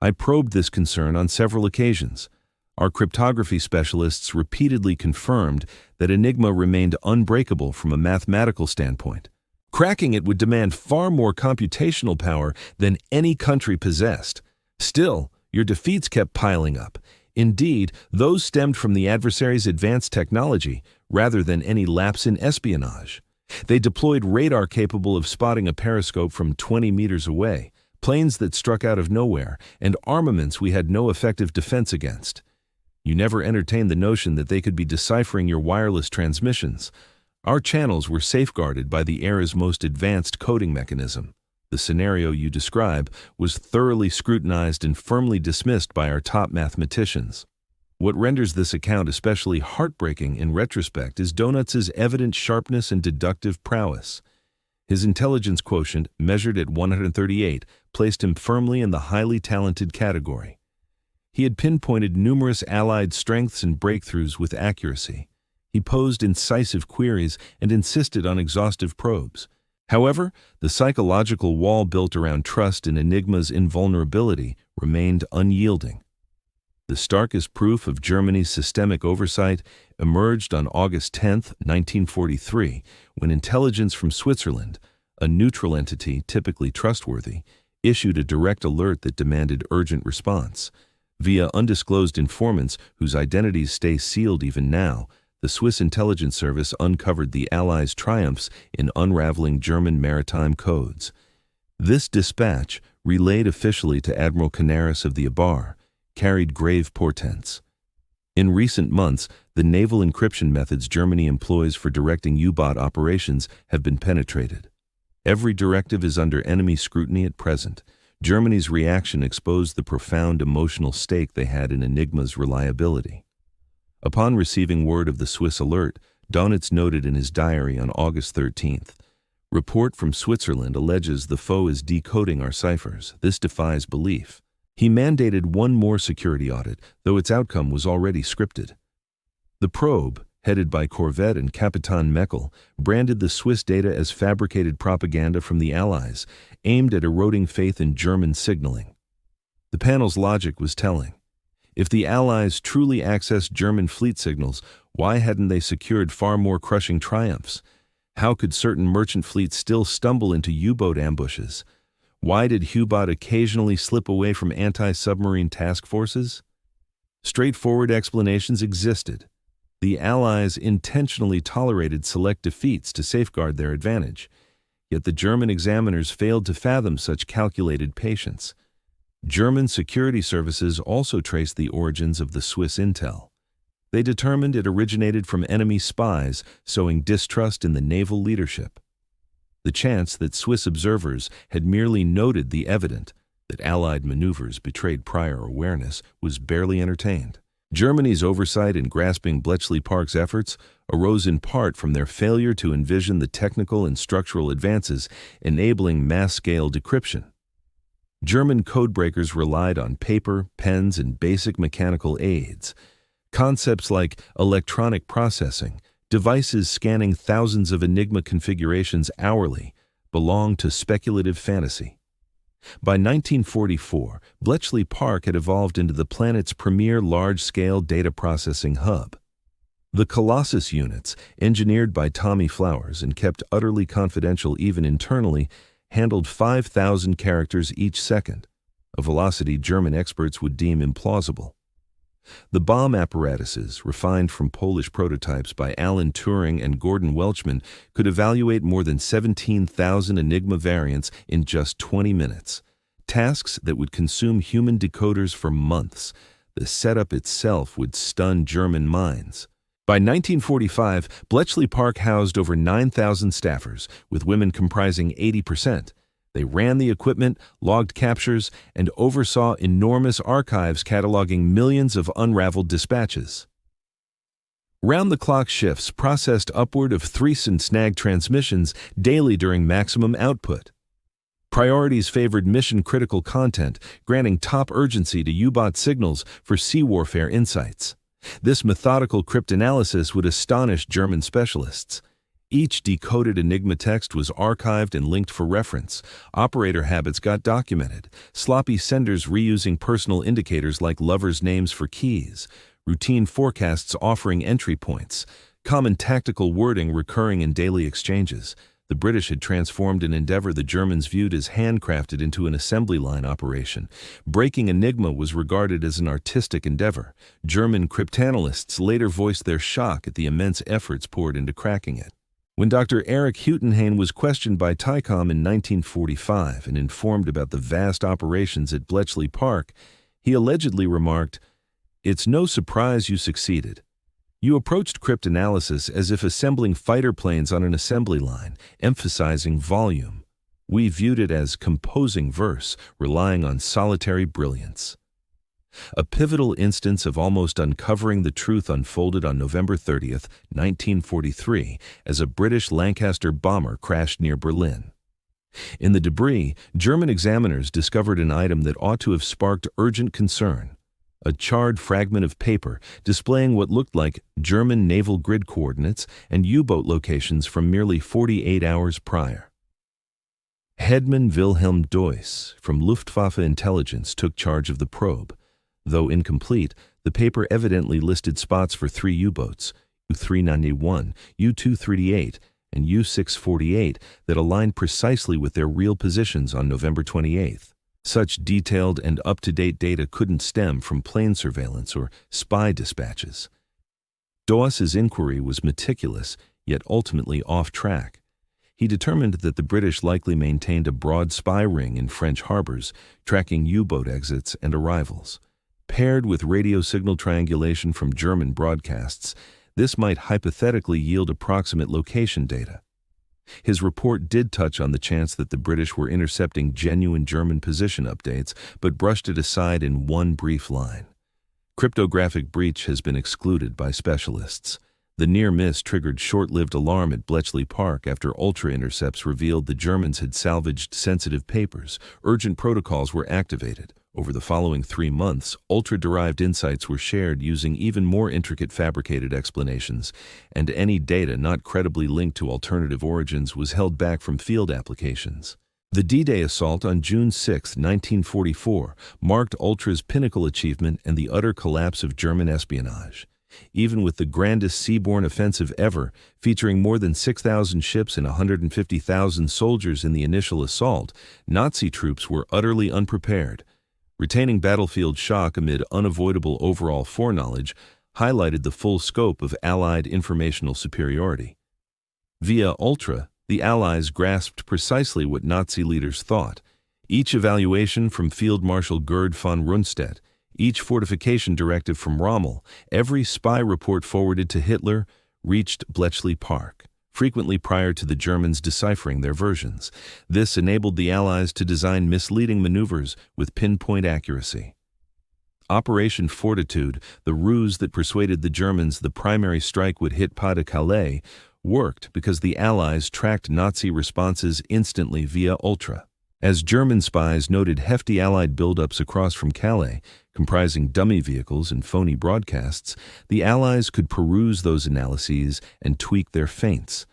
A: I probed this concern on several occasions. Our cryptography specialists repeatedly confirmed that Enigma remained unbreakable from a mathematical standpoint. Cracking it would demand far more computational power than any country possessed. Still, your defeats kept piling up. Indeed, those stemmed from the adversary's advanced technology rather than any lapse in espionage. They deployed radar capable of spotting a periscope from 20 meters away, planes that struck out of nowhere, and armaments we had no effective defense against. You never entertained the notion that they could be deciphering your wireless transmissions. Our channels were safeguarded by the era's most advanced coding mechanism. The scenario you describe was thoroughly scrutinized and firmly dismissed by our top mathematicians. What renders this account especially heartbreaking in retrospect is Donitz's evident sharpness and deductive prowess. His intelligence quotient, measured at 138, placed him firmly in the highly talented category. He had pinpointed numerous Allied strengths and breakthroughs with accuracy. He posed incisive queries and insisted on exhaustive probes. However, the psychological wall built around trust in Enigma's invulnerability remained unyielding. The starkest proof of Germany's systemic oversight emerged on August 10, 1943, when intelligence from Switzerland, a neutral entity typically trustworthy, issued a direct alert that demanded urgent response. Via undisclosed informants whose identities stay sealed even now, the Swiss intelligence service uncovered the Allies' triumphs in unraveling German maritime codes. This dispatch, relayed officially to Admiral Canaris of the Abar, carried grave portents. In recent months, the naval encryption methods Germany employs for directing U-boat operations have been penetrated. Every directive is under enemy scrutiny at present. Germany's reaction exposed the profound emotional stake they had in Enigma's reliability. Upon receiving word of the Swiss alert, Donitz noted in his diary on August 13th, "Report from Switzerland alleges the foe is decoding our ciphers. This defies belief." He mandated one more security audit, though its outcome was already scripted. The probe, headed by Corvette and Capitan Meckel, branded the Swiss data as fabricated propaganda from the Allies, aimed at eroding faith in German signaling. The panel's logic was telling. If the Allies truly accessed German fleet signals, why hadn't they secured far more crushing triumphs? How could certain merchant fleets still stumble into U-boat ambushes? Why did U-boat occasionally slip away from anti-submarine task forces? Straightforward explanations existed. The Allies intentionally tolerated select defeats to safeguard their advantage, yet the German examiners failed to fathom such calculated patience. German security services also traced the origins of the Swiss intel. They determined it originated from enemy spies, sowing distrust in the naval leadership. The chance that Swiss observers had merely noted the evident that Allied maneuvers betrayed prior awareness was barely entertained. Germany's oversight in grasping Bletchley Park's efforts arose in part from their failure to envision the technical and structural advances enabling mass-scale decryption. German codebreakers relied on paper, pens, and basic mechanical aids. Concepts like electronic processing, devices scanning thousands of Enigma configurations hourly, belonged to speculative fantasy. By 1944, Bletchley Park had evolved into the planet's premier large-scale data processing hub. The Colossus units, engineered by Tommy Flowers and kept utterly confidential even internally, handled 5,000 characters each second, a velocity German experts would deem implausible. The bomb apparatuses, refined from Polish prototypes by Alan Turing and Gordon Welchman, could evaluate more than 17,000 Enigma variants in just 20 minutes, tasks that would consume human decoders for months. The setup itself would stun German minds. By 1945, Bletchley Park housed over 9,000 staffers, with women comprising 80%. They ran the equipment, logged captures, and oversaw enormous archives cataloging millions of unraveled dispatches. Round-the-clock shifts processed upward of Threes and snag transmissions daily during maximum output. Priorities favored mission-critical content, granting top urgency to U-bot signals for sea warfare insights. This methodical cryptanalysis would astonish German specialists. Each decoded Enigma text was archived and linked for reference. Operator habits got documented, sloppy senders reusing personal indicators like lovers' names for keys, routine forecasts offering entry points, common tactical wording recurring in daily exchanges. The British had transformed an endeavor the Germans viewed as handcrafted into an assembly line operation. Breaking Enigma was regarded as an artistic endeavor. German cryptanalysts later voiced their shock at the immense efforts poured into cracking it. When Dr. Erich Hüttenhain was questioned by TICOM in 1945 and informed about the vast operations at Bletchley Park, he allegedly remarked, "It's no surprise you succeeded. You approached cryptanalysis as if assembling fighter planes on an assembly line, emphasizing volume. We viewed it as composing verse, relying on solitary brilliance." A pivotal instance of almost uncovering the truth unfolded on November 30, 1943, as a British Lancaster bomber crashed near Berlin. In the debris, German examiners discovered an item that ought to have sparked urgent concern: a charred fragment of paper displaying what looked like German naval grid coordinates and U-boat locations from merely 48 hours prior. Hedman Wilhelm Deuss from Luftwaffe Intelligence took charge of the probe. Though incomplete, the paper evidently listed spots for 3 U-boats, U-391, U-238, and U-648, that aligned precisely with their real positions on November 28. Such detailed and up-to-date data couldn't stem from plane surveillance or spy dispatches. Deuss's inquiry was meticulous, yet ultimately off-track. He determined that the British likely maintained a broad spy ring in French harbors, tracking U-boat exits and arrivals. Paired with radio signal triangulation from German broadcasts, this might hypothetically yield approximate location data. His report did touch on the chance that the British were intercepting genuine German position updates, but brushed it aside in one brief line. Cryptographic breach has been excluded by specialists. The near miss triggered short-lived alarm at Bletchley Park after ultra-intercepts revealed the Germans had salvaged sensitive papers. Urgent protocols were activated. Over the following 3 months, ultra-derived insights were shared using even more intricate fabricated explanations, and any data not credibly linked to alternative origins was held back from field applications. The D-Day assault on June 6, 1944, marked Ultra's pinnacle achievement and the utter collapse of German espionage. Even with the grandest seaborne offensive ever, featuring more than 6,000 ships and 150,000 soldiers in the initial assault, Nazi troops were utterly unprepared. Retaining battlefield shock amid unavoidable overall foreknowledge highlighted the full scope of Allied informational superiority. Via Ultra, the Allies grasped precisely what Nazi leaders thought. Each evaluation from Field Marshal Gerd von Rundstedt, Each fortification directive from Rommel, every spy report forwarded to Hitler, reached Bletchley Park, frequently prior to the Germans deciphering their versions. This enabled the Allies to design misleading maneuvers with pinpoint accuracy. Operation Fortitude, the ruse that persuaded the Germans the primary strike would hit Pas-de-Calais, worked because the Allies tracked Nazi responses instantly via Ultra. As German spies noted hefty Allied buildups across from Calais, comprising dummy vehicles and phony broadcasts, the Allies could peruse those analyses and tweak their feints.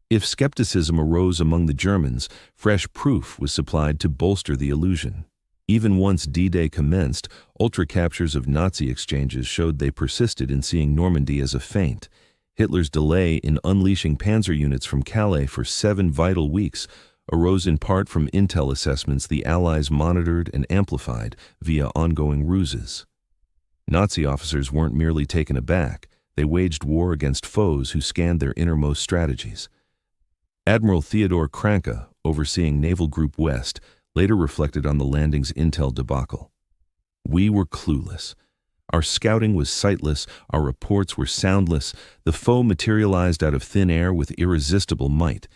A: If skepticism arose among the Germans, fresh proof was supplied to bolster the illusion. Even once D-Day commenced, Ultra captures of Nazi exchanges showed they persisted in seeing Normandy as a feint. Hitler's delay in unleashing panzer units from Calais for 7 vital weeks arose in part from intel assessments the Allies monitored and amplified via ongoing ruses. Nazi officers weren't merely taken aback, they waged war against foes who scanned their innermost strategies. Admiral Theodor Kranke, overseeing Naval Group West, later reflected on the landing's intel debacle. "We were clueless. Our scouting was sightless, our reports were soundless, the foe materialized out of thin air with irresistible might."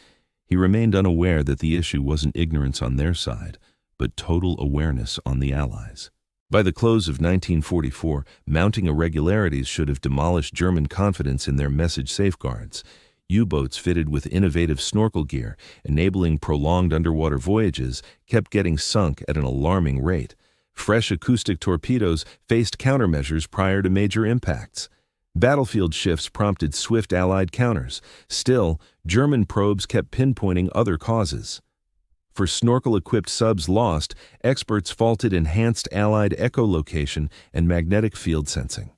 A: He remained unaware that the issue wasn't ignorance on their side, but total awareness on the Allies. By the close of 1944, mounting irregularities should have demolished German confidence in their message safeguards. U-boats fitted with innovative snorkel gear, enabling prolonged underwater voyages, kept getting sunk at an alarming rate. Fresh acoustic torpedoes faced countermeasures prior to major impacts. Battlefield shifts prompted swift Allied counters. Still, German probes kept pinpointing other causes. For snorkel-equipped subs lost, experts faulted enhanced Allied echolocation and magnetic field sensing.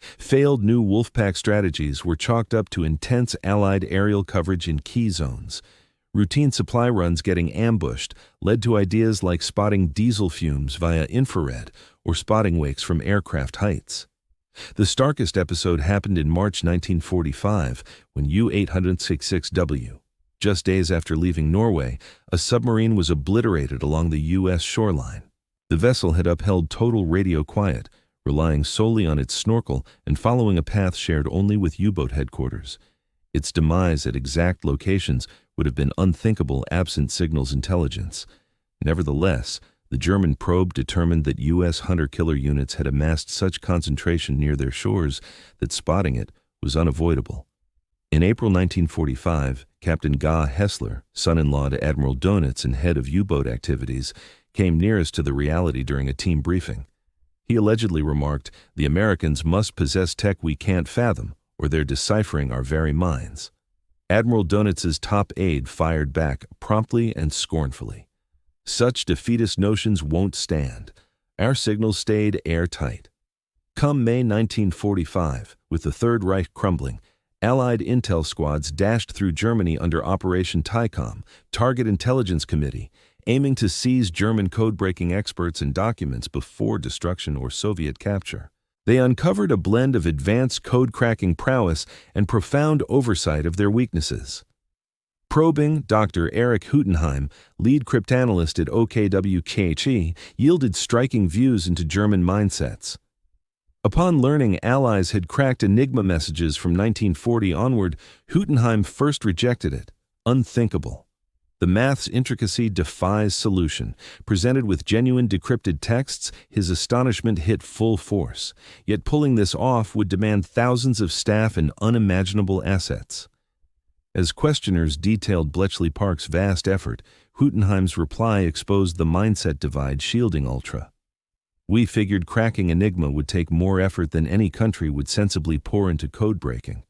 A: Failed new Wolfpack strategies were chalked up to intense Allied aerial coverage in key zones. Routine supply runs getting ambushed led to ideas like spotting diesel fumes via infrared or spotting wakes from aircraft heights. The starkest episode happened in March 1945 when U-866W. Just days after leaving Norway, a submarine was obliterated along the U.S. shoreline. The vessel had upheld total radio quiet, relying solely on its snorkel and following a path shared only with U-boat headquarters. Its demise at exact locations would have been unthinkable absent signals intelligence. Nevertheless, the German probe determined that U.S. hunter-killer units had amassed such concentration near their shores that spotting it was unavoidable. In April 1945, Captain Guy Hessler, son-in-law to Admiral Donitz and head of U-boat activities, came nearest to the reality during a team briefing. He allegedly remarked, "The Americans must possess tech we can't fathom, or they're deciphering our very minds." Admiral Donitz's top aide fired back promptly and scornfully. "Such defeatist notions won't stand. Our signals stayed airtight." Come May 1945, with the Third Reich crumbling, Allied intel squads dashed through Germany under Operation TICOM, Target Intelligence Committee, aiming to seize German code-breaking experts and documents before destruction or Soviet capture. They uncovered a blend of advanced code-cracking prowess and profound oversight of their weaknesses. Probing, Dr. Erich Huttenheim, lead cryptanalyst at OKWKHE, yielded striking views into German mindsets. Upon learning Allies had cracked Enigma messages from 1940 onward, Huttenheim first rejected it. Unthinkable. The math's intricacy defies solution. Presented with genuine decrypted texts, his astonishment hit full force. Yet pulling this off would demand thousands of staff and unimaginable assets. As questioners detailed Bletchley Park's vast effort, Huttenheim's reply exposed the mindset divide shielding Ultra. "We figured cracking Enigma would take more effort than any country would sensibly pour into code breaking.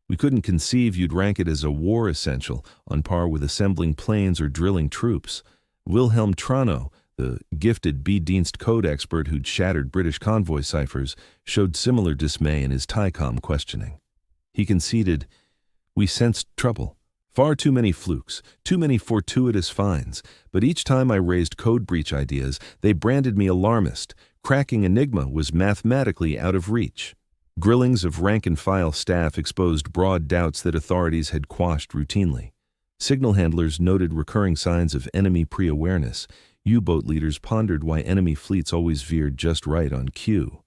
A: We couldn't conceive you'd rank it as a war essential on par with assembling planes or drilling troops." Wilhelm Trano, the gifted B-Dienst code expert who'd shattered British convoy ciphers, showed similar dismay in his TICOM questioning. He conceded, "We sensed trouble. Far too many flukes, too many fortuitous finds, but each time I raised code breach ideas, they branded me alarmist. Cracking Enigma was mathematically out of reach." Grillings of rank-and-file staff exposed broad doubts that authorities had quashed routinely. Signal handlers noted recurring signs of enemy pre-awareness. U-boat leaders pondered why enemy fleets always veered just right on cue.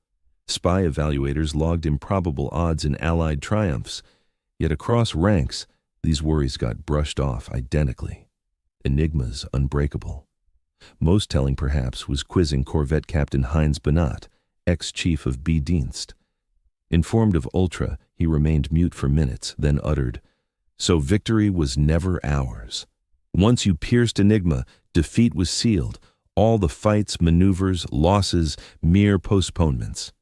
A: Spy evaluators logged improbable odds in Allied triumphs, yet across ranks, these worries got brushed off identically. Enigma's unbreakable. Most telling, perhaps, was quizzing Corvette Captain Heinz Banat, ex-chief of B-Dienst. Informed of Ultra, he remained mute for minutes, then uttered, "So victory was never ours. Once you pierced Enigma, defeat was sealed. All the fights, maneuvers, losses, mere postponements."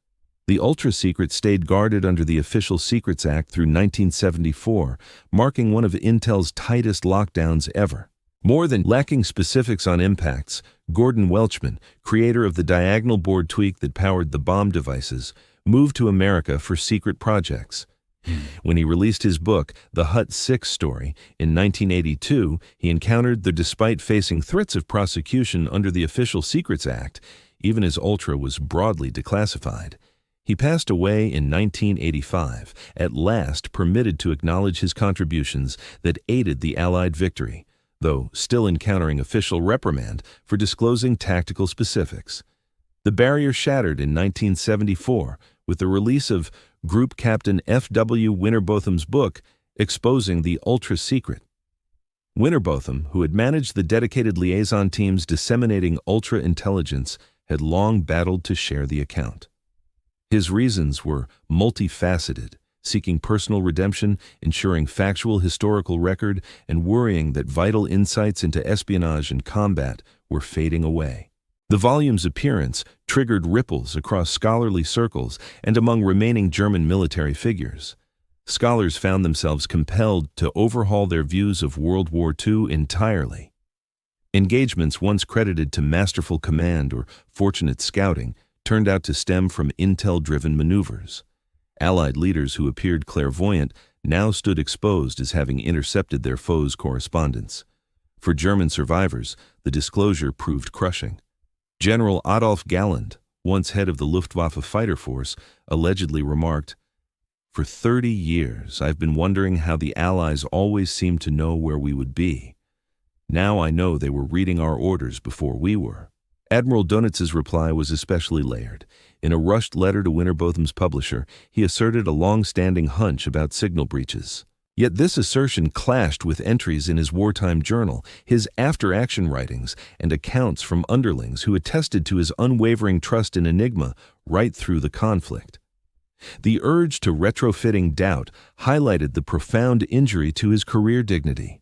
A: The Ultra-Secret stayed guarded under the Official Secrets Act through 1974, marking one of Intel's tightest lockdowns ever. More than lacking specifics on impacts, Gordon Welchman, creator of the diagonal board tweak that powered the bomb devices, moved to America for secret projects. When he released his book, The Hut 6 Story, in 1982, he encountered that despite facing threats of prosecution under the Official Secrets Act, even his Ultra was broadly declassified. He passed away in 1985, at last permitted to acknowledge his contributions that aided the Allied victory, though still encountering official reprimand for disclosing tactical specifics. The barrier shattered in 1974 with the release of Group Captain F.W. Winterbotham's book, exposing the Ultra-Secret. Winterbotham, who had managed the dedicated liaison teams disseminating Ultra intelligence, had long battled to share the account. His reasons were multifaceted, seeking personal redemption, ensuring factual historical record, and worrying that vital insights into espionage and combat were fading away. The volume's appearance triggered ripples across scholarly circles and among remaining German military figures. Scholars found themselves compelled to overhaul their views of World War II entirely. Engagements once credited to masterful command or fortunate scouting turned out to stem from intel-driven maneuvers. Allied leaders who appeared clairvoyant now stood exposed as having intercepted their foes' correspondence. For German survivors, the disclosure proved crushing. General Adolf Galland, once head of the Luftwaffe fighter force, allegedly remarked, "For 30 years, I've been wondering how the Allies always seemed to know where we would be. Now I know they were reading our orders before we were." Admiral Donitz's reply was especially layered. In a rushed letter to Winterbotham's publisher, he asserted a long-standing hunch about signal breaches. Yet this assertion clashed with entries in his wartime journal, his after-action writings, and accounts from underlings who attested to his unwavering trust in Enigma right through the conflict. The urge to retrofitting doubt highlighted the profound injury to his career dignity.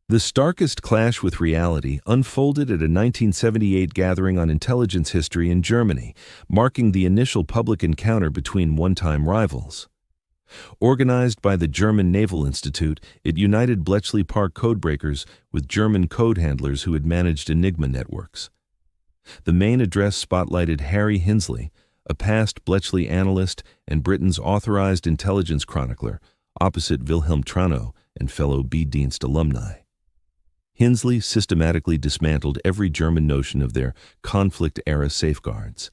A: The starkest clash with reality unfolded at a 1978 gathering on intelligence history in Germany, marking the initial public encounter between one-time rivals. Organized by the German Naval Institute, it united Bletchley Park codebreakers with German code handlers who had managed Enigma networks. The main address spotlighted Harry Hinsley, a past Bletchley analyst and Britain's authorized intelligence chronicler, opposite Wilhelm Trano and fellow B-Dienst alumni. Hinsley systematically dismantled every German notion of their conflict-era safeguards.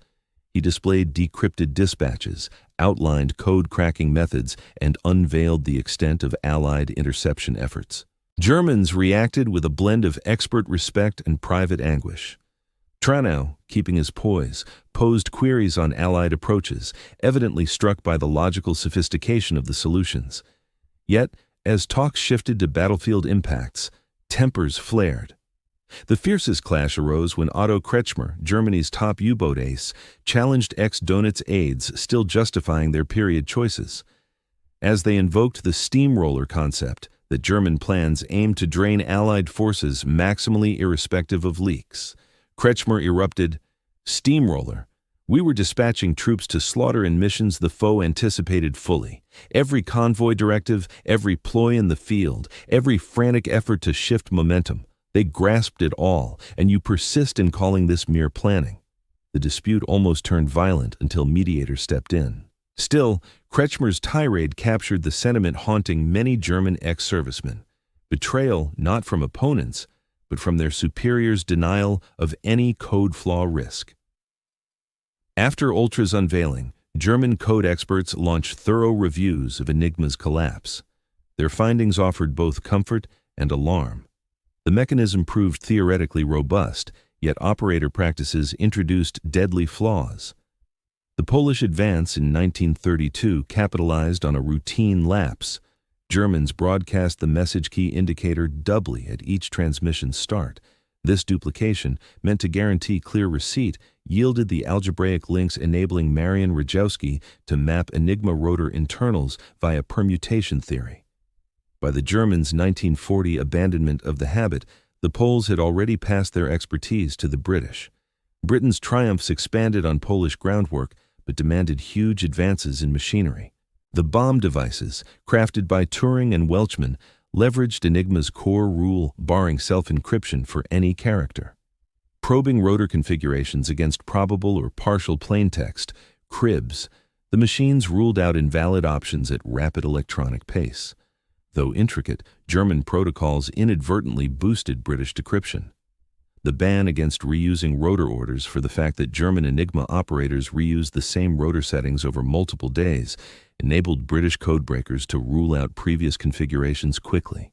A: He displayed decrypted dispatches, outlined code-cracking methods, and unveiled the extent of Allied interception efforts. Germans reacted with a blend of expert respect and private anguish. Tranow, keeping his poise, posed queries on Allied approaches, evidently struck by the logical sophistication of the solutions. Yet, as talks shifted to battlefield impacts, tempers flared. The fiercest clash arose when Otto Kretschmer, Germany's top U-boat ace, challenged ex-Donitz aides, still justifying their period choices. As they invoked the steamroller concept, that German plans aimed to drain Allied forces maximally irrespective of leaks, Kretschmer erupted, "Steamroller. We were dispatching troops to slaughter in missions the foe anticipated fully. Every convoy directive, every ploy in the field, every frantic effort to shift momentum. They grasped it all, and you persist in calling this mere planning." The dispute almost turned violent until mediators stepped in. Still, Kretschmer's tirade captured the sentiment haunting many German ex-servicemen. Betrayal not from opponents, but from their superiors' denial of any code flaw risk. After Ultra's unveiling, German code experts launched thorough reviews of Enigma's collapse. Their findings offered both comfort and alarm. The mechanism proved theoretically robust, yet operator practices introduced deadly flaws. The Polish advance in 1932 capitalized on a routine lapse. Germans broadcast the message key indicator doubly at each transmission start. This duplication, meant to guarantee clear receipt, yielded the algebraic links enabling Marian Rejewski to map Enigma rotor internals via permutation theory. By the Germans' 1940 abandonment of the habit, the Poles had already passed their expertise to the British. Britain's triumphs expanded on Polish groundwork, but demanded huge advances in machinery. The bomb devices, crafted by Turing and Welchman, leveraged Enigma's core rule barring self-encryption for any character. Probing rotor configurations against probable or partial plaintext, cribs, the machines ruled out invalid options at rapid electronic pace. Though intricate, German protocols inadvertently boosted British decryption. The ban against reusing rotor orders for the fact that German Enigma operators reused the same rotor settings over multiple days enabled British codebreakers to rule out previous configurations quickly.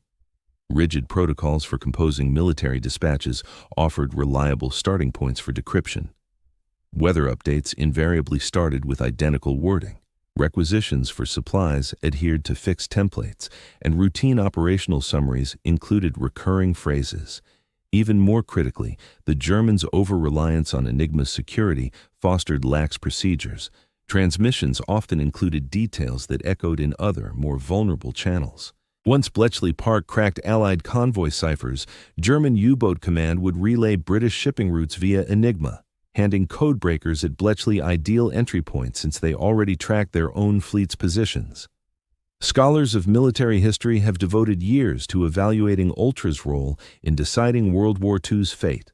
A: Rigid protocols for composing military dispatches offered reliable starting points for decryption. Weather updates invariably started with identical wording. Requisitions for supplies adhered to fixed templates, and routine operational summaries included recurring phrases. Even more critically, the Germans' over-reliance on Enigma's security fostered lax procedures. Transmissions often included details that echoed in other, more vulnerable channels. Once Bletchley Park cracked Allied convoy ciphers, German U-boat command would relay British shipping routes via Enigma, handing codebreakers at Bletchley ideal entry points since they already tracked their own fleet's positions. Scholars of military history have devoted years to evaluating Ultra's role in deciding World War II's fate.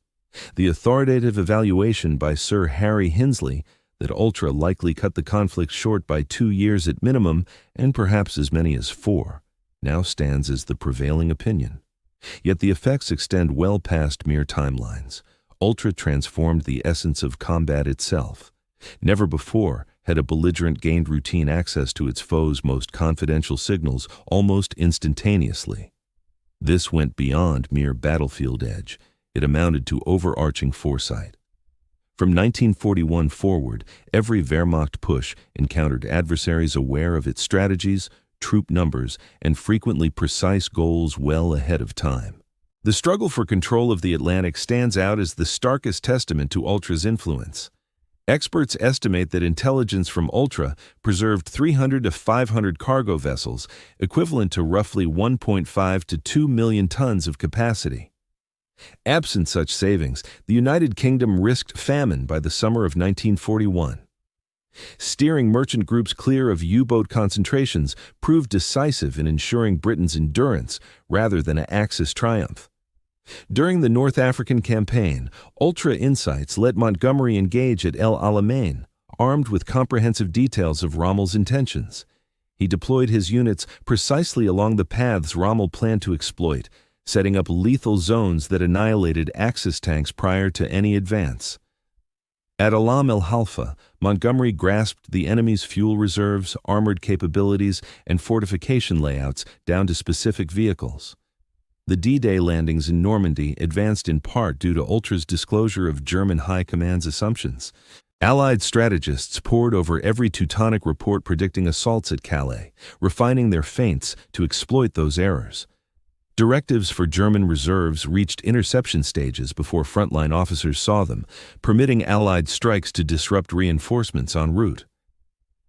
A: The authoritative evaluation by Sir Harry Hinsley that Ultra likely cut the conflict short by 2 years at minimum, and perhaps as many as 4, now stands as the prevailing opinion. Yet the effects extend well past mere timelines. Ultra transformed the essence of combat itself. Never before had a belligerent gained routine access to its foe's most confidential signals almost instantaneously. This went beyond mere battlefield edge. It amounted to overarching foresight. From 1941 forward, every Wehrmacht push encountered adversaries aware of its strategies, troop numbers, and frequently precise goals well ahead of time. The struggle for control of the Atlantic stands out as the starkest testament to Ultra's influence. Experts estimate that intelligence from Ultra preserved 300 to 500 cargo vessels, equivalent to roughly 1.5 to 2 million tons of capacity. Absent such savings, the United Kingdom risked famine by the summer of 1941. Steering merchant groups clear of U-boat concentrations proved decisive in ensuring Britain's endurance rather than an Axis triumph. During the North African campaign, Ultra Insights let Montgomery engage at El Alamein, armed with comprehensive details of Rommel's intentions. He deployed his units precisely along the paths Rommel planned to exploit, setting up lethal zones that annihilated Axis tanks prior to any advance. At Alam el Halfa, Montgomery grasped the enemy's fuel reserves, armored capabilities, and fortification layouts down to specific vehicles. The D-Day landings in Normandy advanced in part due to Ultra's disclosure of German High Command's assumptions. Allied strategists pored over every Teutonic report predicting assaults at Calais, refining their feints to exploit those errors. Directives for German reserves reached interception stages before frontline officers saw them, permitting Allied strikes to disrupt reinforcements en route.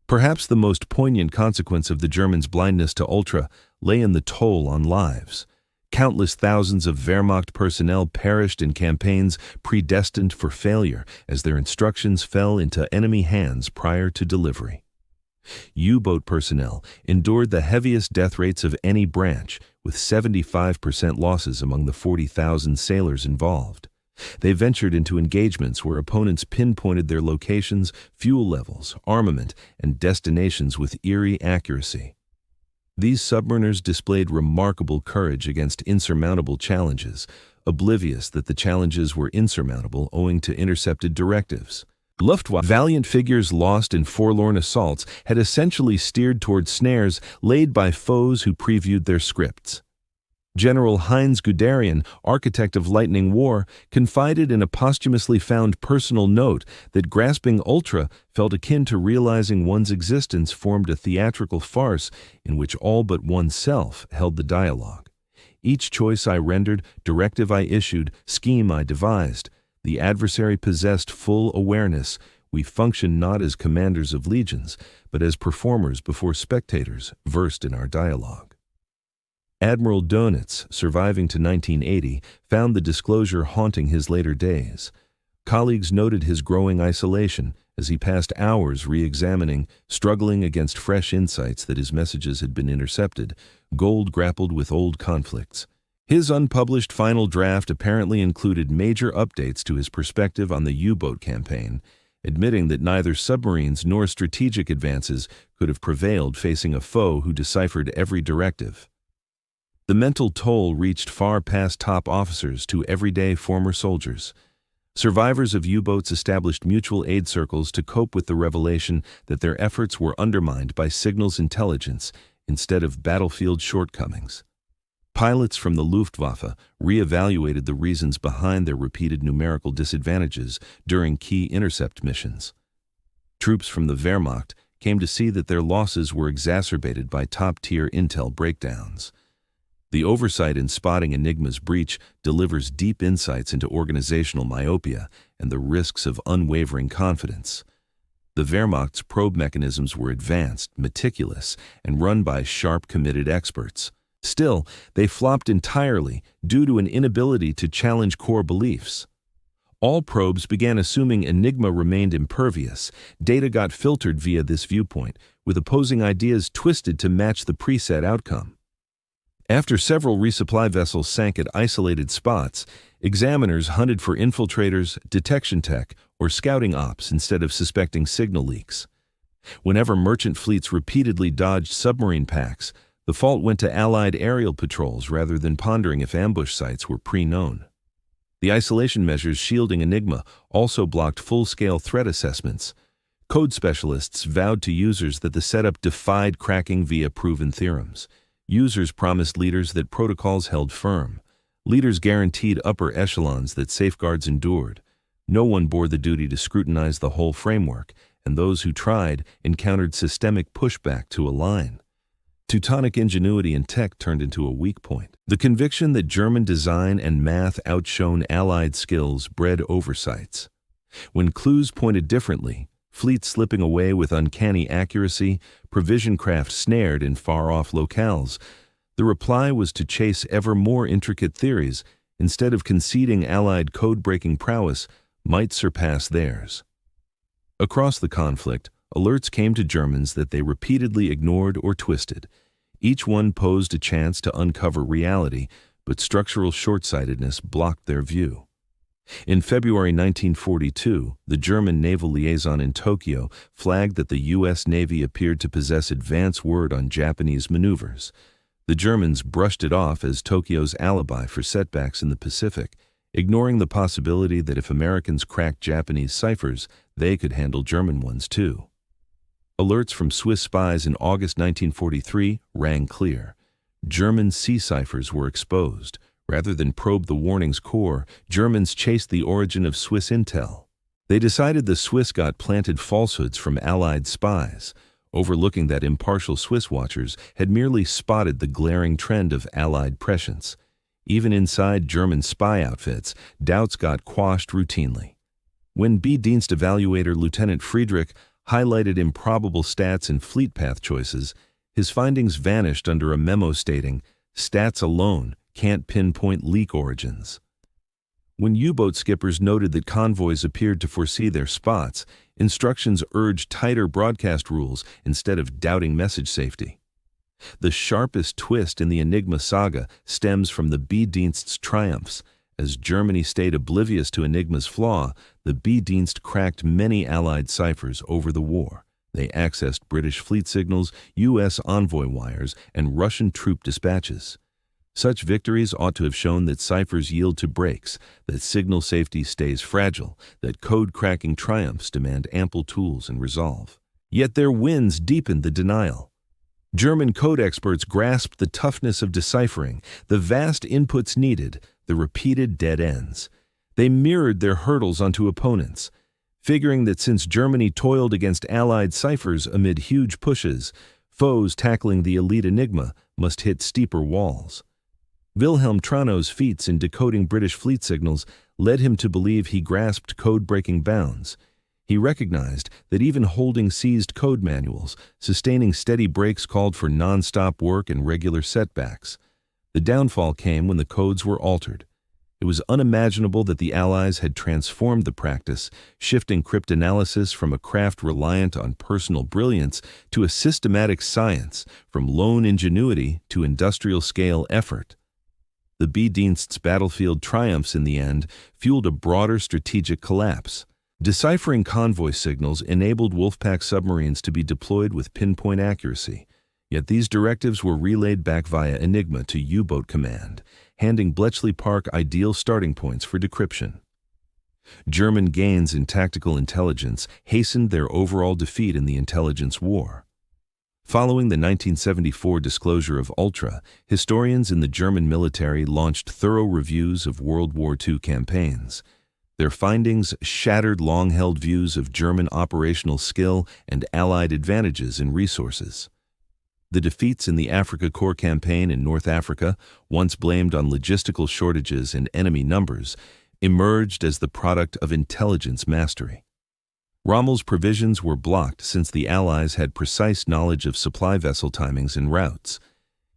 A: Perhaps the most poignant consequence of the Germans' blindness to Ultra lay in the toll on lives. Countless thousands of Wehrmacht personnel perished in campaigns predestined for failure as their instructions fell into enemy hands prior to delivery. U-boat personnel endured the heaviest death rates of any branch, with 75% losses among the 40,000 sailors involved. They ventured into engagements where opponents pinpointed their locations, fuel levels, armament, and destinations with eerie accuracy. These submariners displayed remarkable courage against insurmountable challenges, oblivious that the challenges were insurmountable owing to intercepted directives. Luftwaffe valiant figures lost in forlorn assaults had essentially steered toward snares laid by foes who previewed their scripts. General Heinz Guderian, architect of Lightning War, confided in a posthumously found personal note that grasping Ultra felt akin to realizing one's existence formed a theatrical farce in which all but oneself held the dialogue. Each choice I rendered, directive I issued, scheme I devised, the adversary possessed full awareness. We functioned not as commanders of legions, but as performers before spectators versed in our dialogue. Admiral Dönitz, surviving to 1980, found the disclosure haunting his later days. Colleagues noted his growing isolation as he passed hours re-examining, struggling against fresh insights that his messages had been intercepted. Gold grappled with old conflicts. His unpublished final draft apparently included major updates to his perspective on the U-boat campaign, admitting that neither submarines nor strategic advances could have prevailed facing a foe who deciphered every directive. The mental toll reached far past top officers to everyday former soldiers. Survivors of U-boats established mutual aid circles to cope with the revelation that their efforts were undermined by signals intelligence instead of battlefield shortcomings. Pilots from the Luftwaffe re-evaluated the reasons behind their repeated numerical disadvantages during key intercept missions. Troops from the Wehrmacht came to see that their losses were exacerbated by top-tier intel breakdowns. The oversight in spotting Enigma's breach delivers deep insights into organizational myopia and the risks of unwavering confidence. The Wehrmacht's probe mechanisms were advanced, meticulous, and run by sharp, committed experts. Still, they flopped entirely due to an inability to challenge core beliefs. All probes began assuming Enigma remained impervious. Data got filtered via this viewpoint, with opposing ideas twisted to match the preset outcome. After several resupply vessels sank at isolated spots, examiners hunted for infiltrators, detection tech, or scouting ops instead of suspecting signal leaks. Whenever merchant fleets repeatedly dodged submarine packs, the fault went to Allied aerial patrols rather than pondering if ambush sites were pre-known. The isolation measures shielding Enigma also blocked full-scale threat assessments. Code specialists vowed to users that the setup defied cracking via proven theorems. Users promised leaders that protocols held firm. Leaders guaranteed upper echelons that safeguards endured. No one bore the duty to scrutinize the whole framework, and those who tried encountered systemic pushback to align. Teutonic ingenuity in tech turned into a weak point. The conviction that German design and math outshone Allied skills bred oversights. When clues pointed differently, fleets slipping away with uncanny accuracy, provision craft snared in far-off locales, the reply was to chase ever more intricate theories instead of conceding Allied code-breaking prowess might surpass theirs. Across the conflict, alerts came to Germans that they repeatedly ignored or twisted. Each one posed a chance to uncover reality, but structural short-sightedness blocked their view. In February 1942, the German naval liaison in Tokyo flagged that the U.S. Navy appeared to possess advance word on Japanese maneuvers. The Germans brushed it off as Tokyo's alibi for setbacks in the Pacific, ignoring the possibility that if Americans cracked Japanese ciphers, they could handle German ones too. Alerts from Swiss spies in August 1943 rang clear. German sea ciphers were exposed. Rather than probe the warning's core, Germans chased the origin of Swiss intel. They decided the Swiss got planted falsehoods from Allied spies, overlooking that impartial Swiss watchers had merely spotted the glaring trend of Allied prescience. Even inside German spy outfits, doubts got quashed routinely. When B-Dienst evaluator Lieutenant Friedrich highlighted improbable stats in fleet path choices, his findings vanished under a memo stating, "Stats alone can't pinpoint leak origins." When U-boat skippers noted that convoys appeared to foresee their spots, instructions urged tighter broadcast rules instead of doubting message safety. The sharpest twist in the Enigma saga stems from the B-Dienst's triumphs. As Germany stayed oblivious to Enigma's flaw, the B-Dienst cracked many Allied ciphers over the war. They accessed British fleet signals, U.S. envoy wires, and Russian troop dispatches. Such victories ought to have shown that ciphers yield to breaks, that signal safety stays fragile, that code-cracking triumphs demand ample tools and resolve. Yet their wins deepened the denial. German code experts grasped the toughness of deciphering, the vast inputs needed, the repeated dead ends. They mirrored their hurdles onto opponents, figuring that since Germany toiled against Allied ciphers amid huge pushes, foes tackling the elite Enigma must hit steeper walls. Wilhelm Trano's feats in decoding British fleet signals led him to believe he grasped code-breaking bounds. He recognized that even holding seized code manuals, sustaining steady breaks called for non-stop work and regular setbacks. The downfall came when the codes were altered. It was unimaginable that the Allies had transformed the practice, shifting cryptanalysis from a craft reliant on personal brilliance to a systematic science, from lone ingenuity to industrial-scale effort. The B-Dienst's battlefield triumphs in the end fueled a broader strategic collapse. Deciphering convoy signals enabled Wolfpack submarines to be deployed with pinpoint accuracy, yet these directives were relayed back via Enigma to U-boat command, handing Bletchley Park ideal starting points for decryption. German gains in tactical intelligence hastened their overall defeat in the intelligence war. Following the 1974 disclosure of Ultra, historians in the German military launched thorough reviews of World War II campaigns. Their findings shattered long-held views of German operational skill and Allied advantages in resources. The defeats in the Afrika Korps campaign in North Africa, once blamed on logistical shortages and enemy numbers, emerged as the product of intelligence mastery. Rommel's provisions were blocked since the Allies had precise knowledge of supply vessel timings and routes.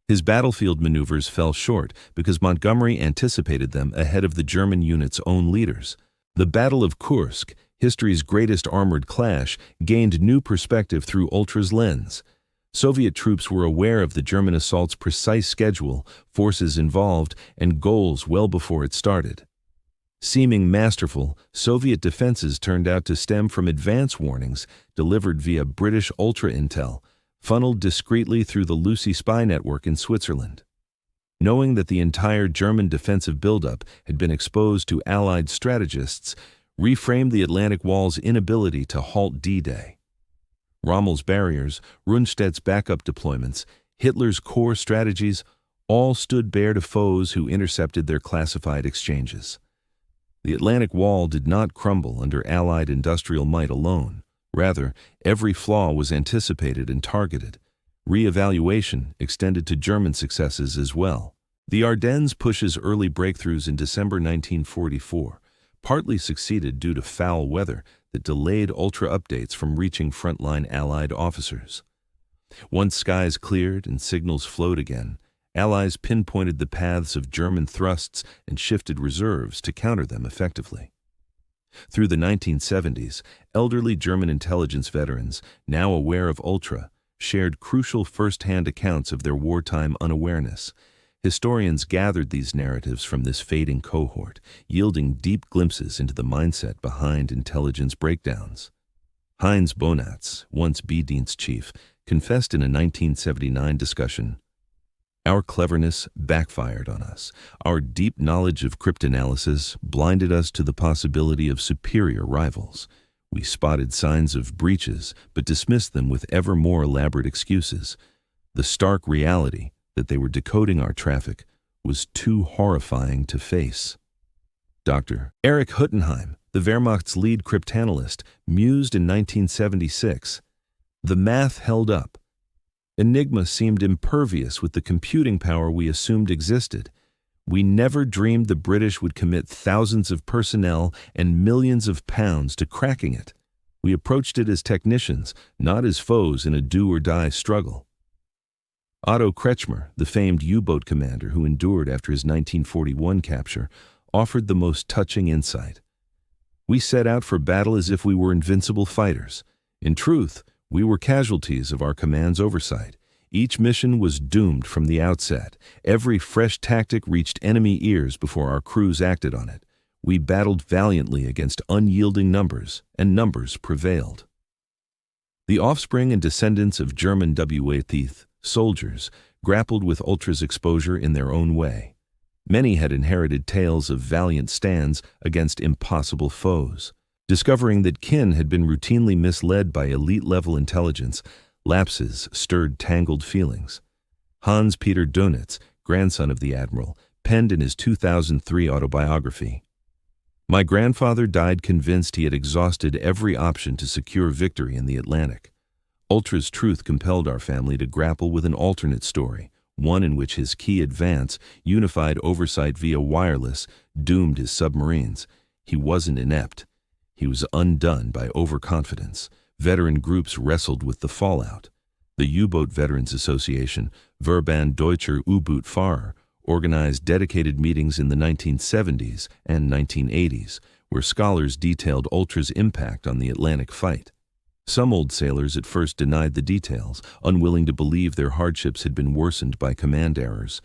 A: His battlefield maneuvers fell short because Montgomery anticipated them ahead of the German unit's own leaders. The Battle of Kursk, history's greatest armored clash, gained new perspective through Ultra's lens. Soviet troops were aware of the German assault's precise schedule, forces involved, and goals well before it started. Seeming masterful, Soviet defenses turned out to stem from advance warnings delivered via British Ultra Intel, funneled discreetly through the Lucy spy network in Switzerland. Knowing that the entire German defensive buildup had been exposed to Allied strategists, reframed the Atlantic Wall's inability to halt D-Day. Rommel's barriers, Rundstedt's backup deployments, Hitler's core strategies, all stood bare to foes who intercepted their classified exchanges. The Atlantic Wall did not crumble under Allied industrial might alone. Rather, every flaw was anticipated and targeted. Re-evaluation extended to German successes as well. The Ardennes pushes early breakthroughs in December 1944 partly succeeded due to foul weather that delayed Ultra updates from reaching frontline Allied officers. Once skies cleared and signals flowed again, Allies pinpointed the paths of German thrusts and shifted reserves to counter them effectively. Through the 1970s, elderly German intelligence veterans, now aware of Ultra, shared crucial first-hand accounts of their wartime unawareness. Historians gathered these narratives from this fading cohort, yielding deep glimpses into the mindset behind intelligence breakdowns. Heinz Bonatz, once B-Dienst chief, confessed in a 1979 discussion, "Our cleverness backfired on us. Our deep knowledge of cryptanalysis blinded us to the possibility of superior rivals. We spotted signs of breaches, but dismissed them with ever more elaborate excuses. The stark reality that they were decoding our traffic was too horrifying to face." Dr. Erich Huttenheim, the Wehrmacht's lead cryptanalyst, mused in 1976, "The math held up. Enigma seemed impervious with the computing power we assumed existed. We never dreamed the British would commit thousands of personnel and millions of pounds to cracking it. We approached it as technicians, not as foes in a do-or-die struggle." Otto Kretschmer, the famed U-boat commander who endured after his 1941 capture, offered the most touching insight. "We set out for battle as if we were invincible fighters. In truth, we were casualties of our command's oversight. Each mission was doomed from the outset. Every fresh tactic reached enemy ears before our crews acted on it. We battled valiantly against unyielding numbers, and numbers prevailed." The offspring and descendants of German Wehrmacht soldiers grappled with Ultra's exposure in their own way. Many had inherited tales of valiant stands against impossible foes. Discovering that kin had been routinely misled by elite-level intelligence Lapses stirred tangled feelings. Hans-Peter Dönitz, grandson of the admiral, penned in his 2003 autobiography, "My grandfather died convinced he had exhausted every option to secure victory in the Atlantic. Ultra's truth compelled our family to grapple with an alternate story, one in which his key advance, unified oversight via wireless, doomed his submarines. He wasn't inept. He was undone by overconfidence. Veteran groups wrestled with the fallout. The U-Boat Veterans Association, Verband Deutscher U-Boot-Fahrer, organized dedicated meetings in the 1970s and 1980s, where scholars detailed Ultra's impact on the Atlantic fight. Some old sailors at first denied the details, unwilling to believe their hardships had been worsened by command errors.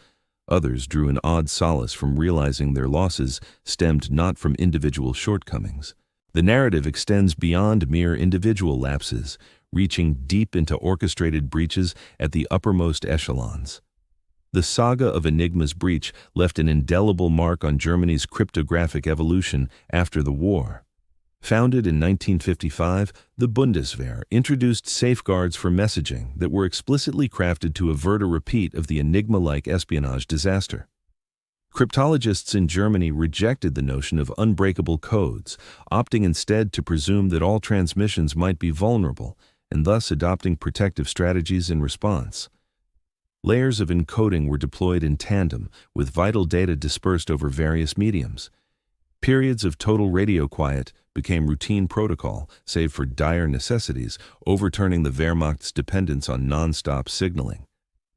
A: Others drew an odd solace from realizing their losses stemmed not from individual shortcomings. The narrative extends beyond mere individual lapses, reaching deep into orchestrated breaches at the uppermost echelons. The saga of Enigma's breach left an indelible mark on Germany's cryptographic evolution after the war. Founded in 1955, the Bundeswehr introduced safeguards for messaging that were explicitly crafted to avert a repeat of the Enigma-like espionage disaster. Cryptologists in Germany rejected the notion of unbreakable codes, opting instead to presume that all transmissions might be vulnerable, and thus adopting protective strategies in response. Layers of encoding were deployed in tandem, with vital data dispersed over various mediums. Periods of total radio quiet became routine protocol, save for dire necessities, overturning the Wehrmacht's dependence on non-stop signaling.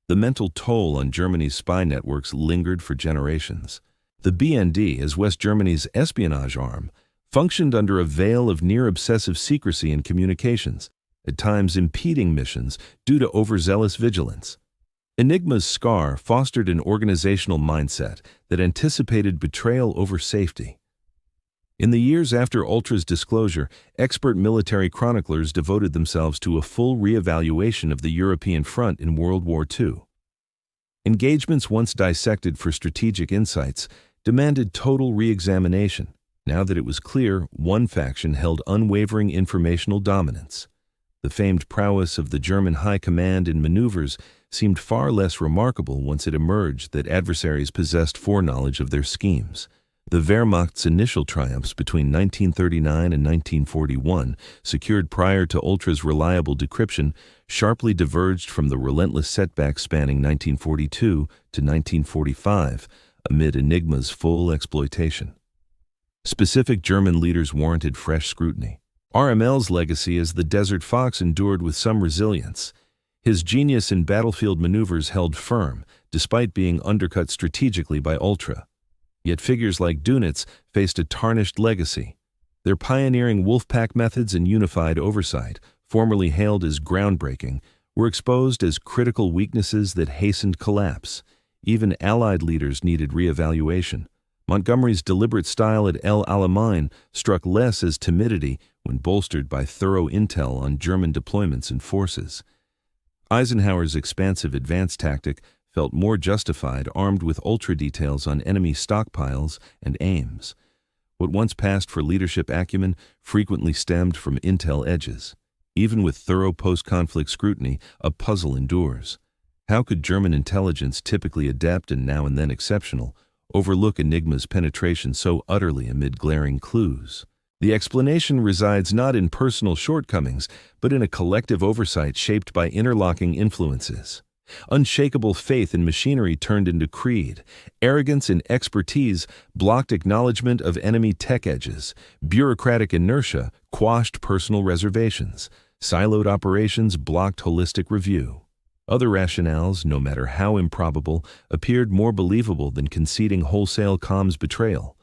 A: The mental toll on Germany's spy networks lingered for generations. The BND, as West Germany's espionage arm, functioned under a veil of near-obsessive secrecy in communications, at times impeding missions due to overzealous vigilance. Enigma's scar fostered an organizational mindset that anticipated betrayal over safety. In the years after Ultra's disclosure, expert military chroniclers devoted themselves to a full reevaluation of the European front in World War II. Engagements once dissected for strategic insights demanded total re-examination, now that it was clear one faction held unwavering informational dominance. The famed prowess of the German High Command in maneuvers seemed far less remarkable once it emerged that adversaries possessed foreknowledge of their schemes. The Wehrmacht's initial triumphs between 1939 and 1941, secured prior to Ultra's reliable decryption, sharply diverged from the relentless setbacks spanning 1942 to 1945, amid Enigma's full exploitation. Specific German leaders warranted fresh scrutiny. RML's legacy as the Desert Fox endured with some resilience. His genius in battlefield maneuvers held firm, despite being undercut strategically by Ultra. Yet figures like Dönitz faced a tarnished legacy. Their pioneering Wolfpack methods and unified oversight, formerly hailed as groundbreaking, were exposed as critical weaknesses that hastened collapse. Even Allied leaders needed re-evaluation. Montgomery's deliberate style at El Alamein struck less as timidity when bolstered by thorough intel on German deployments and forces. Eisenhower's expansive advance tactic felt more justified armed with ultra details on enemy stockpiles and aims. What once passed for leadership acumen frequently stemmed from intel edges. Even with thorough post-conflict scrutiny, a puzzle endures. How could German intelligence, typically adept and now and then exceptional, overlook Enigma's penetration so utterly amid glaring clues? The explanation resides not in personal shortcomings, but in a collective oversight shaped by interlocking influences. Unshakable faith in machinery turned into creed. Arrogance in expertise blocked acknowledgement of enemy tech edges. Bureaucratic inertia quashed personal reservations. Siloed operations blocked holistic review. Other rationales, no matter how improbable, appeared more believable than conceding wholesale comms betrayal.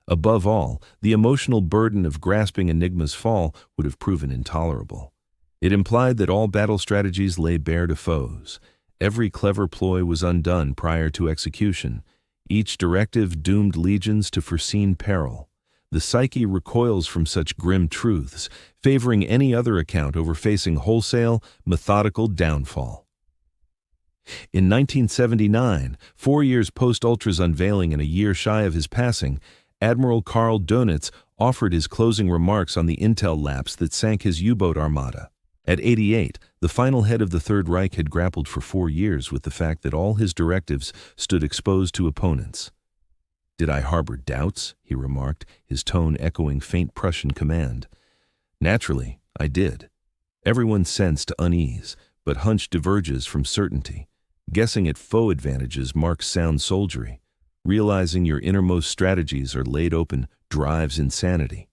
A: Above all, the emotional burden of grasping Enigma's fall would have proven intolerable. It implied that all battle strategies lay bare to foes. Every clever ploy was undone prior to execution. Each directive doomed legions to foreseen peril. The psyche recoils from such grim truths, favoring any other account over facing wholesale, methodical downfall. In 1979, 4 years post-Ultra's unveiling and a year shy of his passing, Admiral Karl Dönitz offered his closing remarks on the intel lapse that sank his U-boat armada. At 88, the final head of the Third Reich had grappled for 4 years with the fact that all his directives stood exposed to opponents. "Did I harbor doubts?" he remarked, his tone echoing faint Prussian command. "Naturally, I did. Everyone sensed unease, but hunch diverges from certainty. Guessing at foe advantages marks sound soldiery. Realizing your innermost strategies are laid open drives insanity."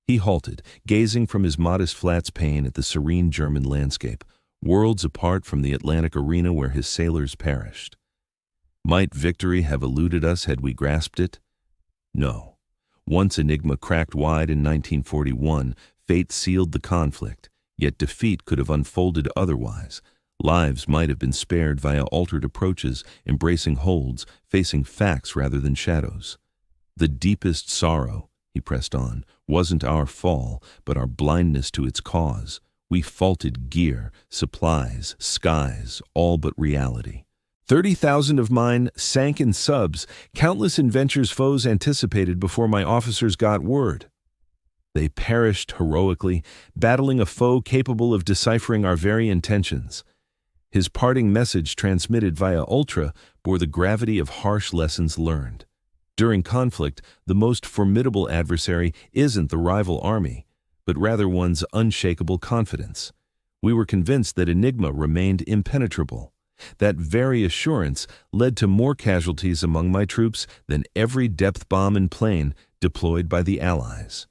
A: He halted, gazing from his modest flat's pane at the serene German landscape, worlds apart from the Atlantic arena where his sailors perished. Might victory have eluded us had we grasped it? No. Once Enigma cracked wide in 1941, fate sealed the conflict, yet defeat could have unfolded otherwise. Lives might have been spared via altered approaches, embracing holds, facing facts rather than shadows. "The deepest sorrow," he pressed on, "wasn't our fall, but our blindness to its cause. We faulted gear, supplies, skies, all but reality. 30,000 of mine sank in subs, countless in ventures foes anticipated before my officers got word. They perished heroically, battling a foe capable of deciphering our very intentions." His parting message, transmitted via ultra, bore the gravity of harsh lessons learned. During conflict, the most formidable adversary isn't the rival army, but rather one's unshakable confidence. We were convinced that Enigma remained impenetrable. That very assurance led to more casualties among my troops than every depth bomb and plane deployed by the Allies.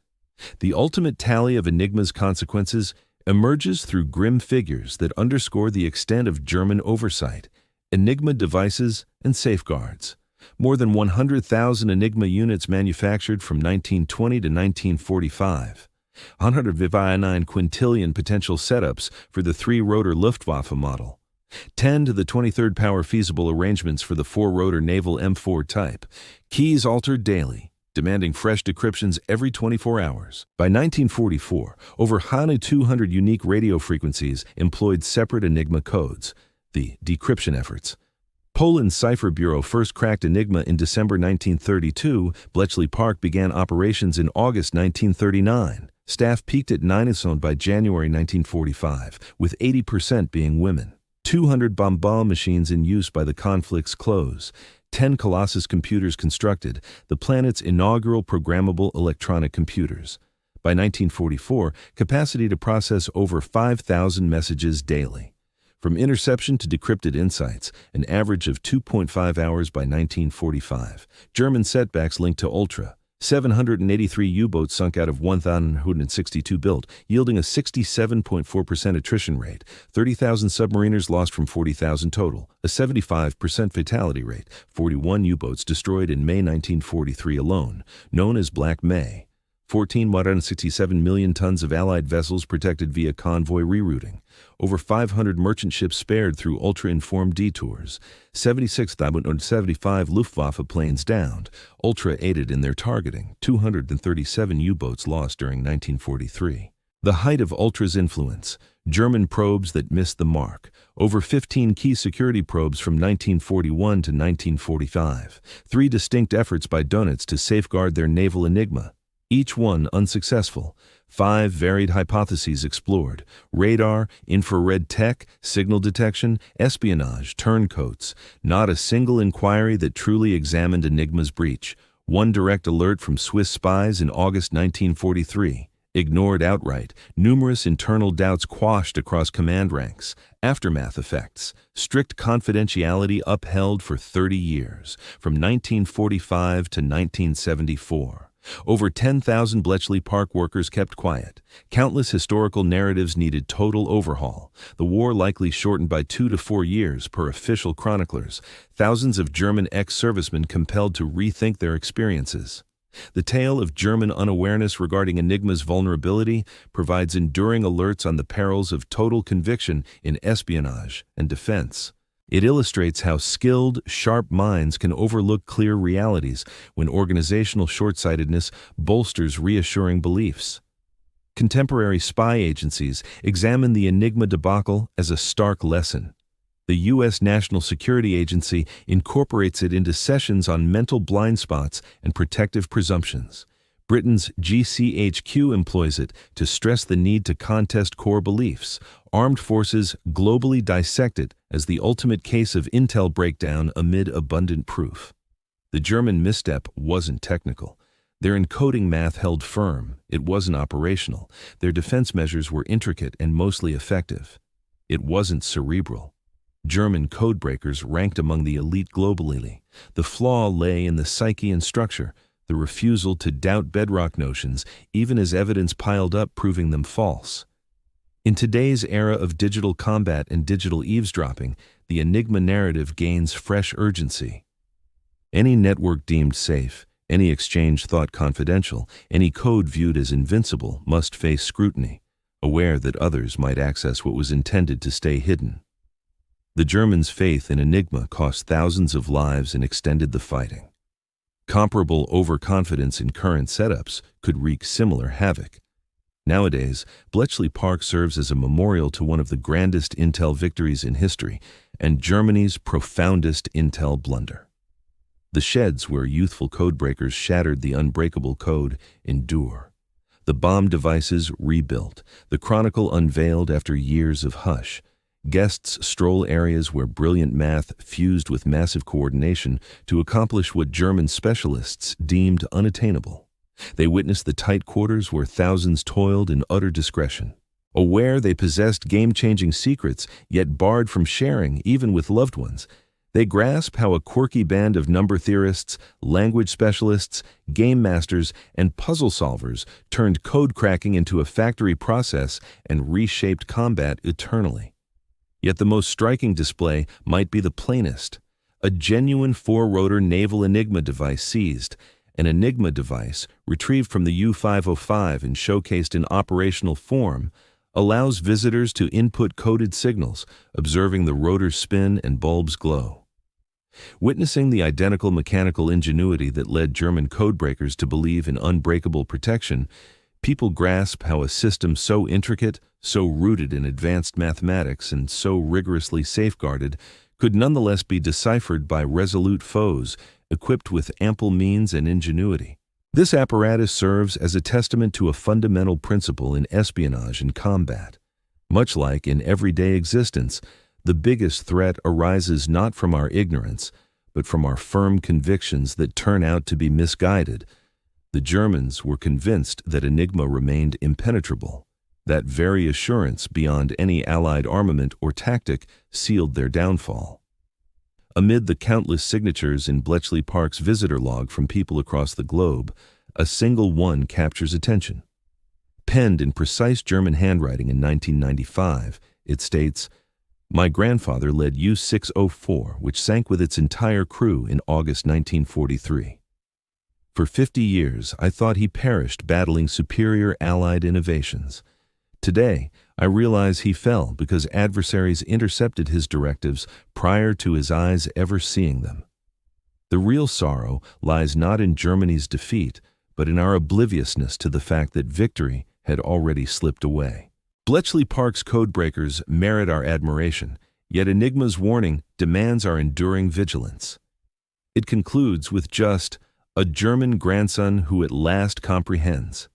A: The ultimate tally of Enigma's consequences emerges through grim figures that underscore the extent of German oversight, Enigma devices, and safeguards. More than 100,000 Enigma units manufactured from 1920 to 1945. 109 quintillion potential setups for the 3-rotor Luftwaffe model. 10 to the 23rd power feasible arrangements for the 4-rotor naval M4 type. Keys altered daily, demanding fresh decryptions every 24 hours. By 1944, over 200 unique radio frequencies employed separate Enigma codes, the decryption efforts. Poland's Cipher Bureau first cracked Enigma in December 1932. Bletchley Park began operations in August 1939. Staff peaked at 9,000 by January 1945, with 80% being women. 200 Bombal machines in use by the conflict's close. 10 Colossus computers constructed, the planet's inaugural programmable electronic computers. By 1944, capacity to process over 5,000 messages daily. From interception to decrypted insights, an average of 2.5 hours by 1945. German setbacks linked to Ultra. 783 U-boats sunk out of 1,162 built, yielding a 67.4% attrition rate. 30,000 submariners lost from 40,000 total, a 75% fatality rate. 41 U-boats destroyed in May 1943 alone, known as Black May. 167 million tons of Allied vessels protected via convoy rerouting. Over 500 merchant ships spared through ultra-informed detours. 76,075 Luftwaffe planes downed. Ultra aided in their targeting. 237 U-boats lost during 1943. The height of Ultra's influence. German probes that missed the mark. Over 15 key security probes from 1941 to 1945. 3 distinct efforts by Donitz to safeguard their naval Enigma. Each one unsuccessful. 5 varied hypotheses explored: radar, infrared tech, signal detection, espionage, turncoats. Not a single inquiry that truly examined Enigma's breach. 1 direct alert from Swiss spies in August 1943. Ignored outright. Numerous internal doubts quashed across command ranks. Aftermath effects. Strict confidentiality upheld for 30 years, from 1945 to 1974. Over 10,000 Bletchley Park workers kept quiet. Countless historical narratives needed total overhaul. The war likely shortened by 2 to 4 years per official chroniclers. Thousands of German ex-servicemen compelled to rethink their experiences. The tale of German unawareness regarding Enigma's vulnerability provides enduring alerts on the perils of total conviction in espionage and defense. It illustrates how skilled, sharp minds can overlook clear realities when organizational short-sightedness bolsters reassuring beliefs. Contemporary spy agencies examine the Enigma debacle as a stark lesson. The U.S. National Security Agency incorporates it into sessions on mental blind spots and protective presumptions. Britain's GCHQ employs it to stress the need to contest core beliefs. Armed forces globally dissect it as the ultimate case of intel breakdown amid abundant proof. The German misstep wasn't technical. Their encoding math held firm. It wasn't operational. Their defense measures were intricate and mostly effective. It wasn't cerebral. German codebreakers ranked among the elite globally. The flaw lay in the psyche and structure, the refusal to doubt bedrock notions, even as evidence piled up proving them false. In today's era of digital combat and digital eavesdropping, the Enigma narrative gains fresh urgency. Any network deemed safe, any exchange thought confidential, any code viewed as invincible must face scrutiny, aware that others might access what was intended to stay hidden. The Germans' faith in Enigma cost thousands of lives and extended the fighting. Comparable overconfidence in current setups could wreak similar havoc. Nowadays, Bletchley Park serves as a memorial to one of the grandest intel victories in history and Germany's profoundest intel blunder. The sheds where youthful codebreakers shattered the unbreakable code endure. The bomb devices rebuilt, the chronicle unveiled after years of hush. Guests stroll areas where brilliant math fused with massive coordination to accomplish what German specialists deemed unattainable. They witness the tight quarters where thousands toiled in utter discretion. Aware they possessed game-changing secrets, yet barred from sharing even with loved ones, they grasp how a quirky band of number theorists, language specialists, game masters, and puzzle solvers turned code cracking into a factory process and reshaped combat eternally. Yet the most striking display might be the plainest. A genuine four-rotor naval Enigma device seized. An Enigma device, retrieved from the U-505 and showcased in operational form, allows visitors to input coded signals, observing the rotor's spin and bulbs glow. Witnessing the identical mechanical ingenuity that led German codebreakers to believe in unbreakable protection, people grasp how a system so intricate, so rooted in advanced mathematics, and so rigorously safeguarded could nonetheless be deciphered by resolute foes equipped with ample means and ingenuity. This apparatus serves as a testament to a fundamental principle in espionage and combat. Much like in everyday existence, the biggest threat arises not from our ignorance, but from our firm convictions that turn out to be misguided. The Germans were convinced that Enigma remained impenetrable. That very assurance, beyond any Allied armament or tactic, sealed their downfall. Amid the countless signatures in Bletchley Park's visitor log from people across the globe, a single one captures attention. Penned in precise German handwriting in 1995, it states, "My grandfather led U-604, which sank with its entire crew in August 1943. For 50 years, I thought he perished battling superior Allied innovations. Today, I realize he fell because adversaries intercepted his directives prior to his eyes ever seeing them. The real sorrow lies not in Germany's defeat, but in our obliviousness to the fact that victory had already slipped away." Bletchley Park's codebreakers merit our admiration, yet Enigma's warning demands our enduring vigilance. It concludes with just a German grandson who at last comprehends.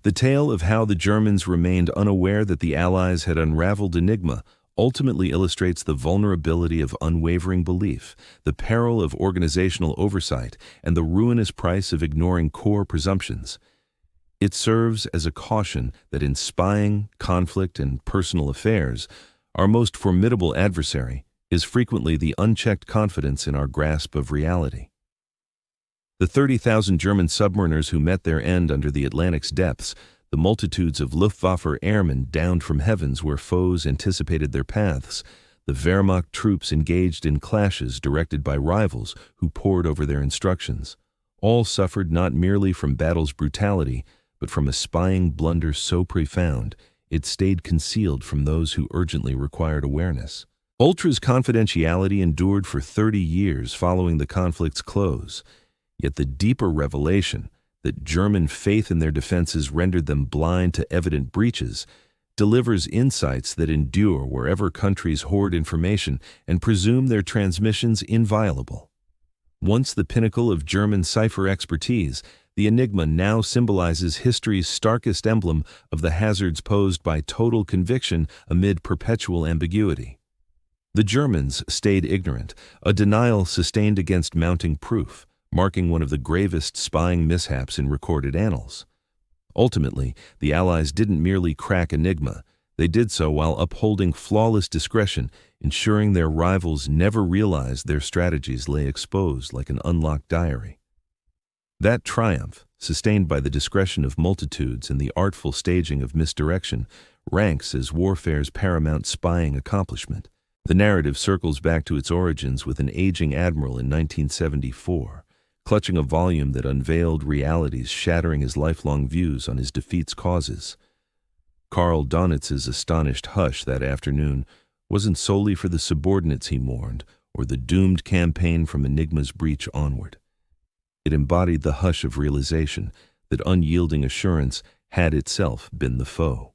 A: The tale of how the Germans remained unaware that the Allies had unraveled Enigma ultimately illustrates the vulnerability of unwavering belief, the peril of organizational oversight, and the ruinous price of ignoring core presumptions. It serves as a caution that in spying, conflict, and personal affairs, our most formidable adversary is frequently the unchecked confidence in our grasp of reality. The 30,000 German submariners who met their end under the Atlantic's depths, the multitudes of Luftwaffe airmen downed from heavens where foes anticipated their paths, the Wehrmacht troops engaged in clashes directed by rivals who pored over their instructions, all suffered not merely from battle's brutality, but from a spying blunder so profound it stayed concealed from those who urgently required awareness. Ultra's confidentiality endured for 30 years following the conflict's close. Yet the deeper revelation that German faith in their defenses rendered them blind to evident breaches delivers insights that endure wherever countries hoard information and presume their transmissions inviolable. Once the pinnacle of German cipher expertise, The Enigma now symbolizes history's starkest emblem of the hazards posed by total conviction amid perpetual ambiguity. The Germans stayed ignorant, a denial sustained against mounting proof, marking one of the gravest spying mishaps in recorded annals. Ultimately, the Allies didn't merely crack Enigma, they did so while upholding flawless discretion, ensuring their rivals never realized their strategies lay exposed like an unlocked diary. That triumph, sustained by the discretion of multitudes and the artful staging of misdirection, ranks as warfare's paramount spying accomplishment. The narrative circles back to its origins with an aging admiral in 1974, clutching a volume that unveiled realities shattering his lifelong views on his defeat's causes. Karl Donitz's astonished hush that afternoon wasn't solely for the subordinates he mourned or the doomed campaign from Enigma's breach onward. It embodied the hush of realization that unyielding assurance had itself been the foe.